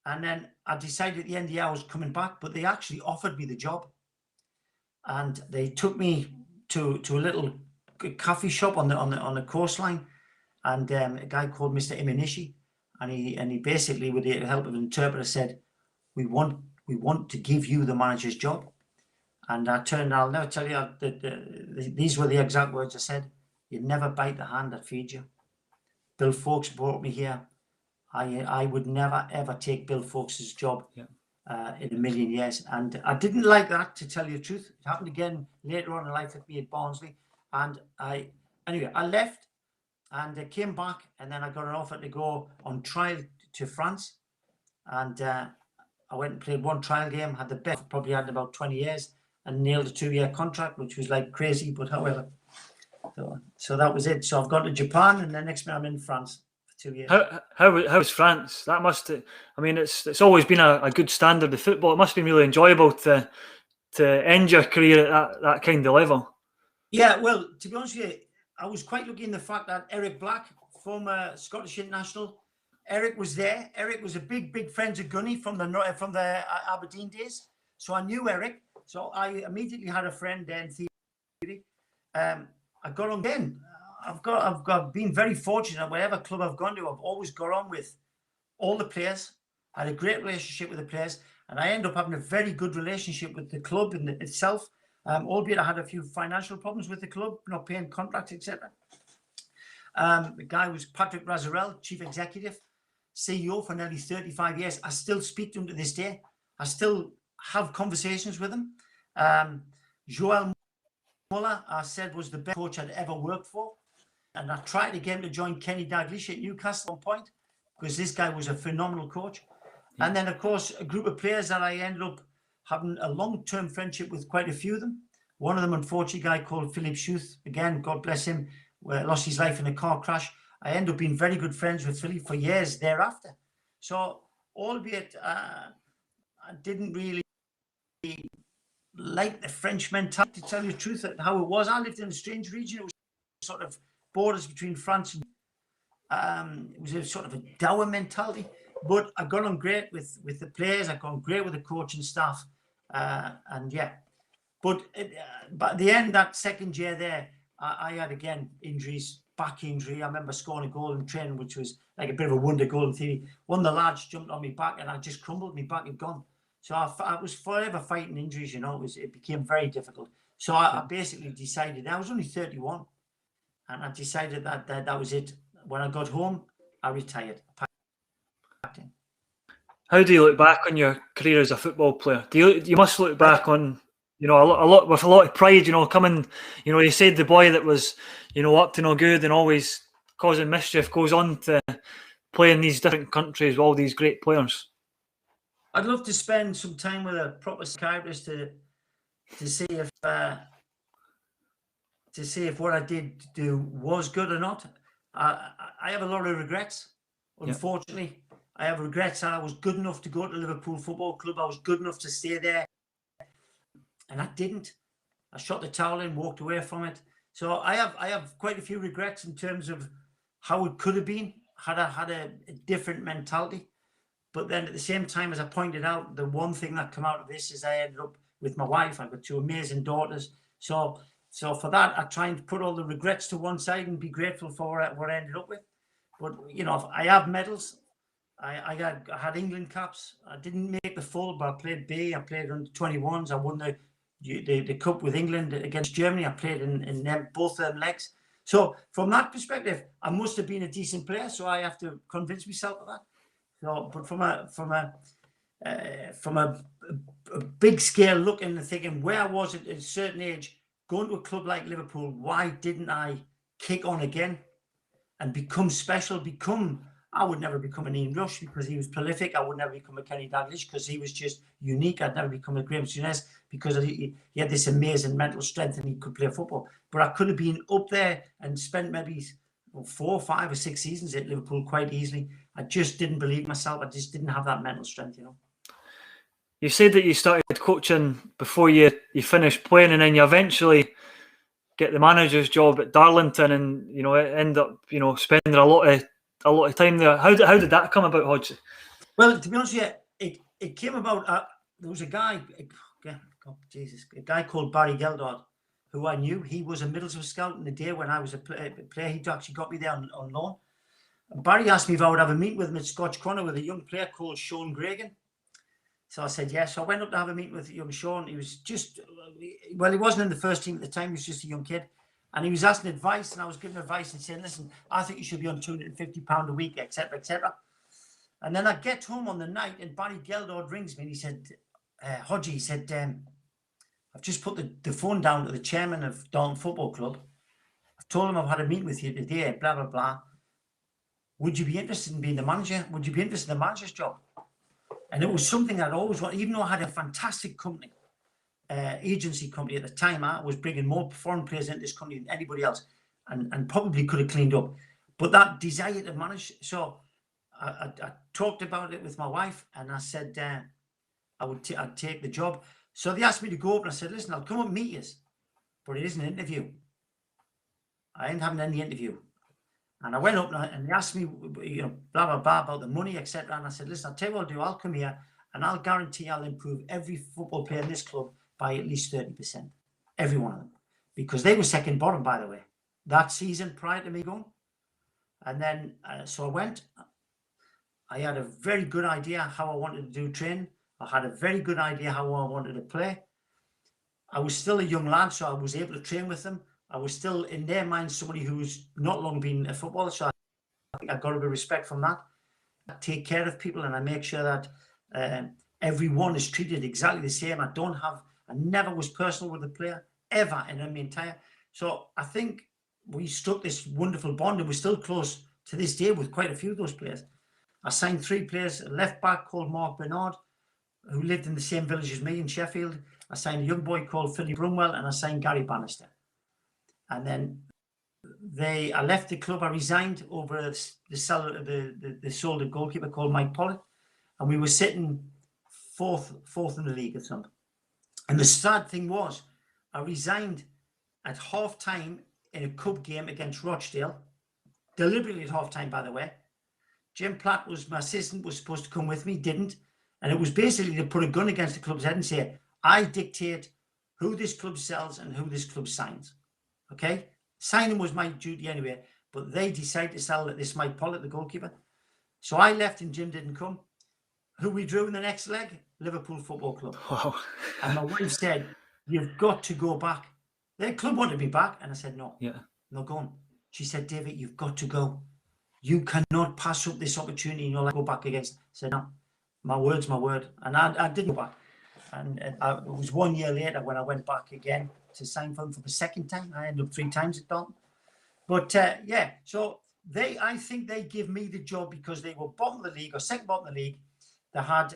and then I decided at the end of the year I was coming back, but they actually offered me the job. And they took me to a little coffee shop on the coastline, and a guy called Mr. Imanishi, and he basically, with the help of an interpreter, said, we want to give you the manager's job. And I'll never tell you that these were the exact words I said. You never bite the hand that feeds you. Bill Fawkes brought me here. I would never ever take Bill Fawkes' job in a million years. And I didn't like that, to tell you the truth. It happened again later on in life with me at Barnsley. And I left and I came back, and then I got an offer to go on trial to France. And I went and played one trial game, had the best probably had in about 20 years, and nailed a 2-year contract, which was like crazy, but however. So that was it. So I've gone to Japan, and then next minute I'm in France for 2 years. How's France? That must, I mean, it's always been a good standard of football. It must have been really enjoyable to end your career at that kind of level. Yeah, well, to be honest with you, I was quite lucky in the fact that Eric Black, former Scottish international, Eric was there. Eric was a big friend of Gunny from the Aberdeen days. So I knew Eric. So I immediately had a friend there in theory. I got on then. I've been very fortunate. Whatever club I've gone to, I've always got on with all the players. I had a great relationship with the players, and I ended up having a very good relationship with the club in itself. Albeit I had a few financial problems with the club, not paying contracts, etc. The guy was Patrick Razarel, chief executive, CEO for nearly 35 years. I still speak to him to this day. I still have conversations with him. Joel Muller, I said, was the best coach I'd ever worked for. And I tried to get him to join Kenny Dalglish at Newcastle at one point, because this guy was a phenomenal coach. Yeah. And then, of course, a group of players that I ended up having a long-term friendship with, quite a few of them. One of them, unfortunately, a guy called Philip Schuth, again, God bless him, lost his life in a car crash. I ended up being very good friends with Philip for years thereafter. So, albeit I didn't really like the French mentality, to tell you the truth, how it was. I lived in a strange region. It was sort of borders between France and it was a sort of a dour mentality. But I got on great with the players. I got on great with the coaching staff. And yeah, but at the end, that second year there, I had again injuries, back injury. I remember scoring a goal in training, which was like a bit of a wonder goal in theory. One of the lads jumped on me back, and I just crumbled. My back had gone. So I was forever fighting injuries. You know, it became very difficult. So I basically decided. I was only 31, and I decided that was it. When I got home, I retired. How do you look back on your career as a football player? You must look back on, you know, a lot with a lot of pride, you know, coming, you know, you said the boy that was, you know, up to no good and always causing mischief goes on to play in these different countries with all these great players. I'd love to spend some time with a proper psychiatrist to see if what I did do was good or not. I have a lot of regrets, unfortunately. Yep. I have regrets that I was good enough to go to Liverpool Football Club. I was good enough to stay there. And I didn't. I shot the towel in, walked away from it. So I have quite a few regrets in terms of how it could have been had I had a different mentality. But then at the same time, as I pointed out, the one thing that came out of this is I ended up with my wife. I've got 2 amazing daughters. So for that, I try and put all the regrets to one side and be grateful for what I ended up with. But, you know, I have medals. I had England caps. I didn't make the full, but I played B. I played under 21s. I won the cup with England against Germany. I played in both their legs. So from that perspective, I must have been a decent player. So I have to convince myself of that. So, but from a big scale looking and thinking where I was at a certain age, going to a club like Liverpool, why didn't I kick on again and become special? I would never become an Ian Rush because he was prolific. I would never become a Kenny Dalglish because he was just unique. I'd never become a Graham Souness because he had this amazing mental strength and he could play football. But I could have been up there and spent maybe 4, 5 or 6 seasons at Liverpool quite easily. I just didn't believe myself. I just didn't have that mental strength, you know. You said that you started coaching before you finished playing, and then you eventually get the manager's job at Darlington, and end up spending a lot of time there. How did that come about, Hodgsy? Well, to be honest with you, it came about. There was a guy, a guy called Barry Geldard, who I knew. He was a Middlesbrough scout in the day when I was a player. He actually got me there on loan. Barry asked me if I would have a meeting with him at Scotch Corner with a young player called Sean Gregan. So I said yes. So I went up to have a meeting with young Sean. He was just, well, he wasn't in the first team at the time. He was just a young kid. And he was asking advice, and I was giving advice and saying, listen, I think you should be on £250 a week, etc., etc. And then I get home on the night, and Barry Geldard rings me, and he said, Hodgie, he said, I've just put the phone down to the chairman of Darlington Football Club. I've told him I've had a meeting with you today, blah, blah, blah. Would you be interested in being the manager? Would you be interested in the manager's job? And it was something I'd always wanted, even though I had a fantastic company, agency company at the time. I was bringing more foreign players into this company than anybody else, and probably could have cleaned up. But that desire to manage, so I talked about it with my wife, and I said I'd take the job. So they asked me to go up, and I said, listen, I'll come up and meet you, but it isn't an interview. I ain't having any interview. And I went up, and they asked me, blah, blah, blah, about the money, etc. And I said, listen, I'll tell you what I'll do. I'll come here, and I'll guarantee I'll improve every football player in this club by at least 30%. Every one of them. Because they were second bottom, by the way, that season prior to me going. And then, so I went. I had a very good idea how I wanted to do training. I had a very good idea how I wanted to play. I was still a young lad, so I was able to train with them. I was still, in their minds, somebody who's not long been a footballer, so I think I got a bit of respect from that. I take care of people, and I make sure that everyone is treated exactly the same. I never was personal with the player, ever, in my entire. So I think we struck this wonderful bond, and we're still close to this day with quite a few of those players. I signed 3 players, a left back called Mark Bernard, who lived in the same village as me in Sheffield. I signed a young boy called Philly Brunwell, and I signed Gary Bannister. And then I left the club. I resigned over the sold a goalkeeper called Mike Pollitt, and we were sitting fourth in the league or something. And the sad thing was, I resigned at half time in a cup game against Rochdale, deliberately at half time, by the way. Jim Platt was my assistant, was supposed to come with me, didn't. And it was basically to put a gun against the club's head and say, I dictate who this club sells and who this club signs. Okay? Signing was my duty anyway, but they decided to sell this Mike Pollitt, the goalkeeper. So I left and Jim didn't come. Who we drew in the next leg? Liverpool Football Club. Wow. And my wife said, you've got to go back. Their club wanted me back. And I said, no, I'm not going. She said, David, you've got to go. You cannot pass up this opportunity. You'll go back against. I said, no, my word's my word. And I didn't go back. And it was 1 year later when I went back again to sign for them for the second time. I ended up 3 times at Dalton. But so I think they give me the job because they were bottom of the league or second bottom of the league. They had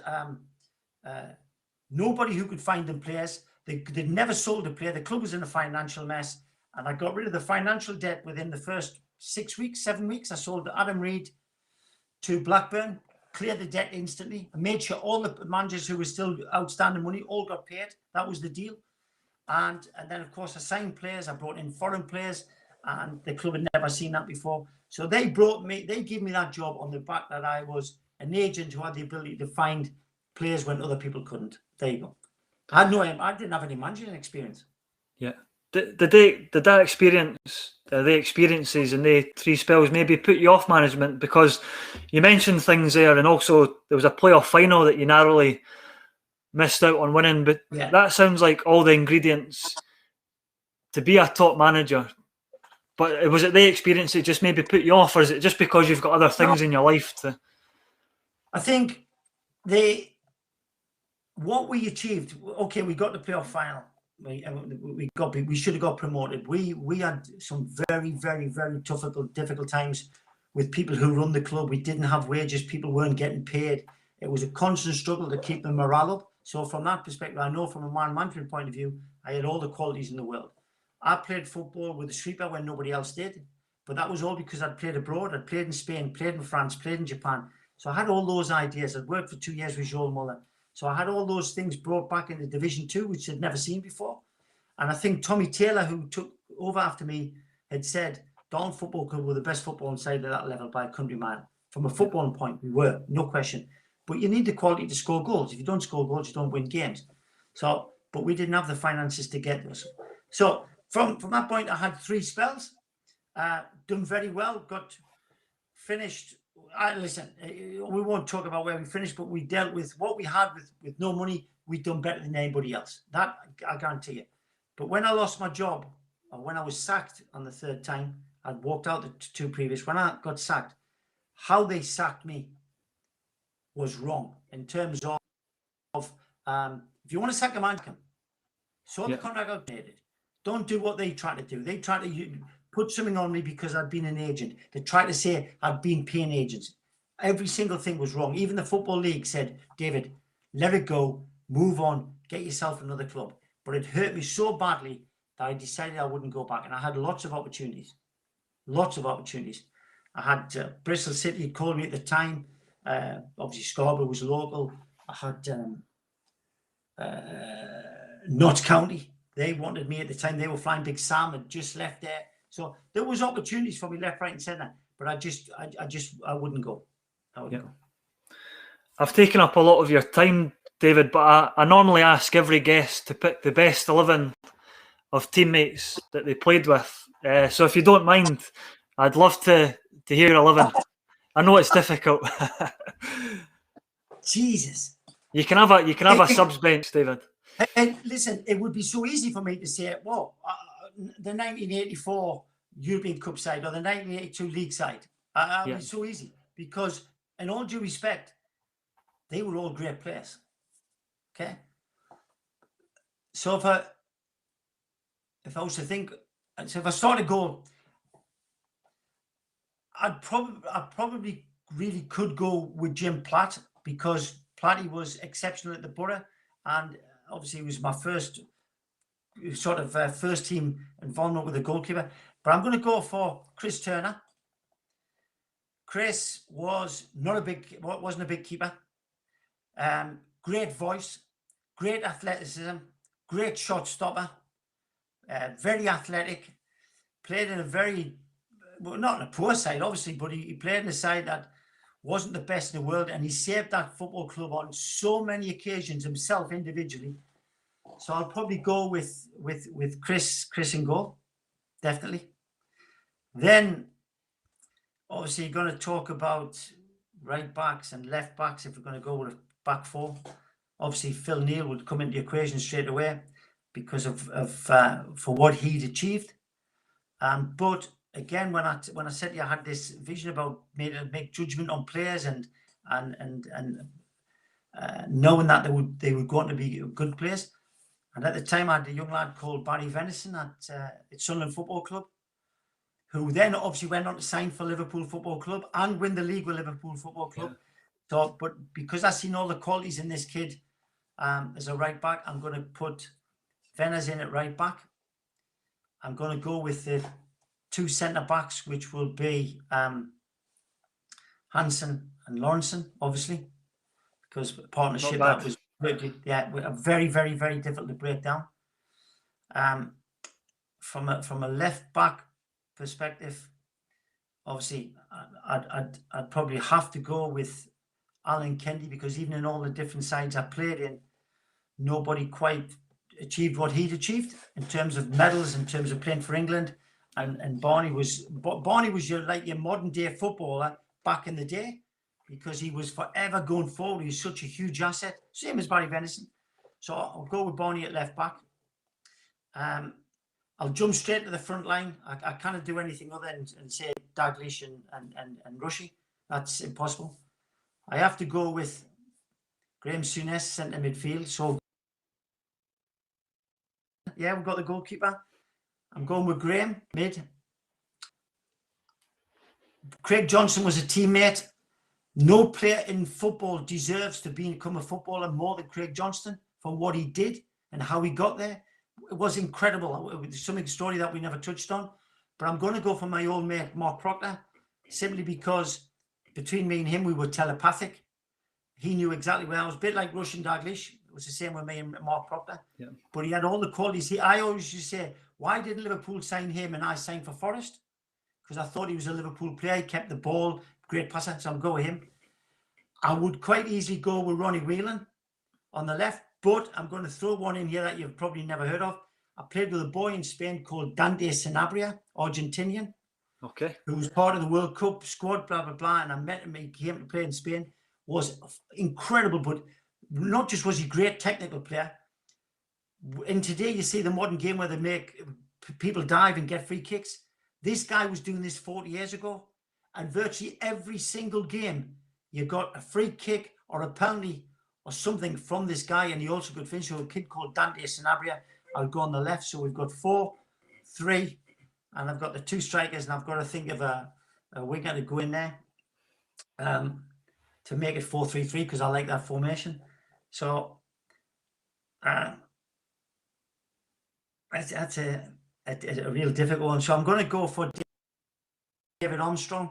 nobody who could find them players. They'd never sold a player. The club was in a financial mess. And I got rid of the financial debt within the first 7 weeks. I sold Adam Reid to Blackburn, cleared the debt instantly, and made sure all the managers who were still outstanding money all got paid. That was the deal. And then, of course, I signed players. I brought in foreign players, and the club had never seen that before. So they gave me that job on the back that I was an agent who had the ability to find players when other people couldn't. There you go. I didn't have any managing experience. Yeah. Did that experience, the experiences and the 3 spells maybe put you off management? Because you mentioned things there, and also there was a playoff final that you narrowly missed out on winning, but that sounds like all the ingredients to be a top manager. But was it the experience that just maybe put you off, or is it just because you've got other things in your life to? I think what we achieved. Okay, we got the playoff final. We should have got promoted. We had some very, very, very difficult times with people who run the club. We didn't have wages. People weren't getting paid. It was a constant struggle to keep the morale up. So from that perspective, I know from a man management point of view, I had all the qualities in the world. I played football with a sweeper when nobody else did, but that was all because I'd played abroad. I'd played in Spain, played in France, played in Japan. So I had all those ideas. I'd worked for 2 years with Joel Muller. So I had all those things brought back into Division 2, which I'd never seen before. And I think Tommy Taylor, who took over after me, had said Darlington Football Club were the best football side at that level by a country mile. From a footballing point, we were, no question. But you need the quality to score goals. If you don't score goals, you don't win games. So, but we didn't have the finances to get us. So from that point, I had 3 spells, done very well, got finished. Listen, we won't talk about where we finished, but we dealt with what we had with no money. We'd done better than anybody else. That I guarantee you. But when I lost my job, or when I was sacked on the 3rd time, I'd walked out the 2 previous. When I got sacked, how they sacked me was wrong in terms of if you want to sack a man, sort the contract out. Don't do what they try to do. They try to put something on me because I'd been an agent. They tried to say I'd been paying agents. Every single thing was wrong. Even the Football League said, David, let it go, move on, get yourself another club. But it hurt me so badly that I decided I wouldn't go back. And I had lots of opportunities. I had Bristol City had called me at the time. Obviously, Scarborough was local. I had Notts County. They wanted me at the time. They were flying Big Sam, had just left there. So there was opportunities for me left, right and centre. But I wouldn't go. Go. I've taken up a lot of your time, David, but I normally ask every guest to pick the best 11 of teammates that they played with. So if you don't mind, I'd love to hear 11. I know it's difficult. Jesus. You can have a subs bench, David. And listen, it would be so easy for me to say, well, the 1984 European Cup side or the 1982 league side. It would be so easy because, in all due respect, they were all great players. Okay. So if I was to think, so if I started to go, I probably really could go with Jim Platt because Platty was exceptional at the Borough, and obviously it was my first team involvement with a goalkeeper. But I'm going to go for Chris Turner. Chris wasn't a big keeper. Great voice, great athleticism, great shot stopper, very athletic. Played in a not in a poor side, obviously, but he played in a side that wasn't the best in the world, and he saved that football club on so many occasions himself individually. So I'll probably go with Chris in goal, definitely. Then, obviously, you're going to talk about right backs and left backs if we're going to go with a back 4. Obviously, Phil Neal would come into the equation straight away because of for what he'd achieved. But again, when I said to you, I had this vision about make judgment on players and knowing that they were going to be good players. And at the time, I had a young lad called Barry Venison at Sunderland Football Club, who then obviously went on to sign for Liverpool Football Club and win the league with Liverpool Football Club. Yeah. So, but because I've seen all the qualities in this kid as a right back, I'm going to put Venez in at right back. I'm going to go with the 2 centre backs, which will be Hansen and Lawrenson, obviously, because partnership that was very, very, very difficult to break down. From a left back perspective, obviously, I'd probably have to go with Alan Kennedy because even in all the different sides I played in, nobody quite achieved what he'd achieved in terms of medals, in terms of playing for England. And Barney was your modern day footballer back in the day because he was forever going forward. He was such a huge asset, same as Barry Venison. So I'll go with Barney at left back. I'll jump straight to the front line. I can't do anything other than say dalglish and Rushy. That's impossible. I have to go with Graham Souness, centre midfield. So yeah, we've got the goalkeeper. I'm going with Graham, mid. Craig Johnson was a teammate. No player in football deserves to become a footballer more than Craig Johnson for what he did and how he got there. It was incredible. It was something story that we never touched on. But I'm going to go for my old mate, Mark Proctor, simply because between me and him, we were telepathic. he knew exactly where I was. A bit like Russian dalglish. It was the same with me and Mark Proctor. Yeah. But he had all the qualities. I always used to say, why didn't Liverpool sign him and I signed for Forest? Because I thought he was a Liverpool player. He kept the ball, great passer, so I'll go with him. I would quite easily go with Ronnie Whelan on the left, but I'm going to throw one in here that you've probably never heard of. I played with a boy in Spain called Dante Sanabria, Argentinian. Okay. Who was part of the World Cup squad, blah, blah, blah. And I met him, he came to play in Spain, was incredible, but not just was he a great technical player. And today you see the modern game where they make people dive and get free kicks. This guy was doing this 40 years ago. And virtually every single game, you got a free kick or a penalty or something from this guy. And he also could finish with a kid called Dante Sanabria. I'll go on the left. So we've got 4-3. And I've got the two strikers, and I've got to think of a winger to go in there to make it 4-3-3 because I like that formation. So that's a real difficult one. So I'm going to go for David Armstrong,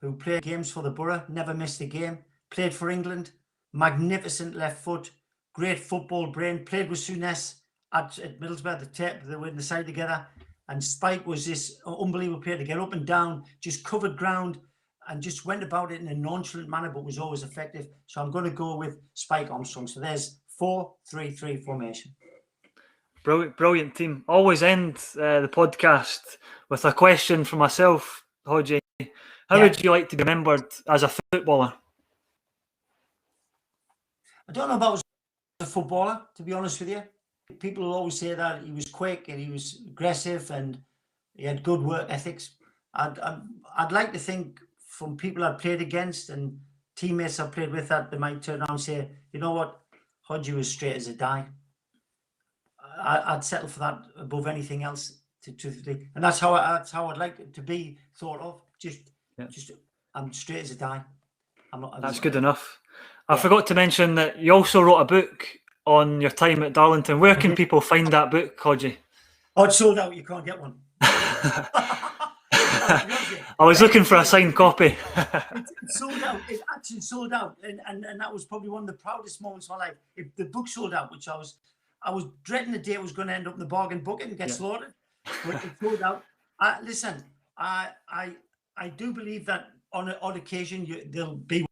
who played games for the Borough, never missed a game, played for England, magnificent left foot, great football brain, played with Souness at Middlesbrough, they were in the side together. And Spike was this unbelievable player to get up and down, just covered ground and just went about it in a nonchalant manner, but was always effective. So I'm going to go with Spike Armstrong. So there's 4-3-3 formation. Brilliant team. Always end the podcast with a question for myself, Hodgsy. How would you like to be remembered as a footballer? I don't know about as a footballer, to be honest with you. People will always say that he was quick and he was aggressive and he had good work ethics. I'd like to think from people I've played against and teammates I've played with that they might turn around and say, you know what, Hodgsy was straight as a die. I'd settle for that above anything else, truthfully. And that's how I'd like it to be thought of. Just I'm straight as a die. That's good enough. I forgot to mention that you also wrote a book on your time at Darlington. Where can people find that book, Hodgsy? Oh, it's sold out. You can't get one. I was looking for a signed copy. It's sold out. It actually sold out, and that was probably one of the proudest moments of my life. The book sold out, which I was dreading the day it was going to end up in the bargain bucket and get slaughtered. But it sold out. Listen, I do believe that on an odd occasion there'll be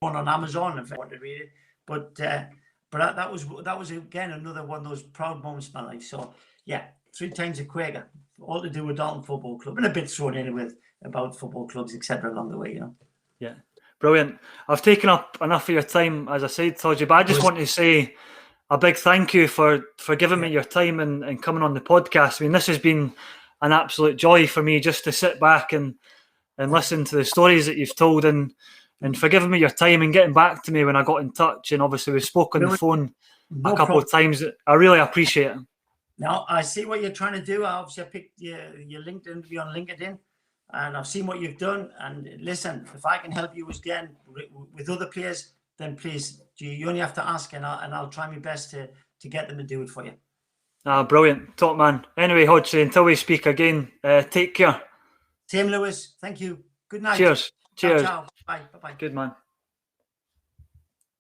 one on Amazon if I want to read it. But that was again another one of those proud moments in my life. So yeah, 3 times a Quaker, all to do with Darlington Football Club, and a bit thrown in with about football clubs, etc. along the way, you know. Yeah, brilliant. I've taken up enough of your time, as I said, Hodgsy, but I just want to say a big thank you for giving me your time and coming on the podcast. I mean, this has been an absolute joy for me just to sit back and listen to the stories that you've told and for giving me your time and getting back to me when I got in touch. And obviously we spoke on the phone a couple of times. I really appreciate it. Now, I see what you're trying to do. I picked your LinkedIn to be on LinkedIn, and I've seen what you've done. And listen, if I can help you again with other players, then please, you only have to ask, and I'll try my best to get them to do it for you. Brilliant. Top man. Anyway, Hodgsy, until we speak again, take care. Same, Lewis. Thank you. Good night. Cheers. Ciao, ciao. Bye. Bye-bye. Good man.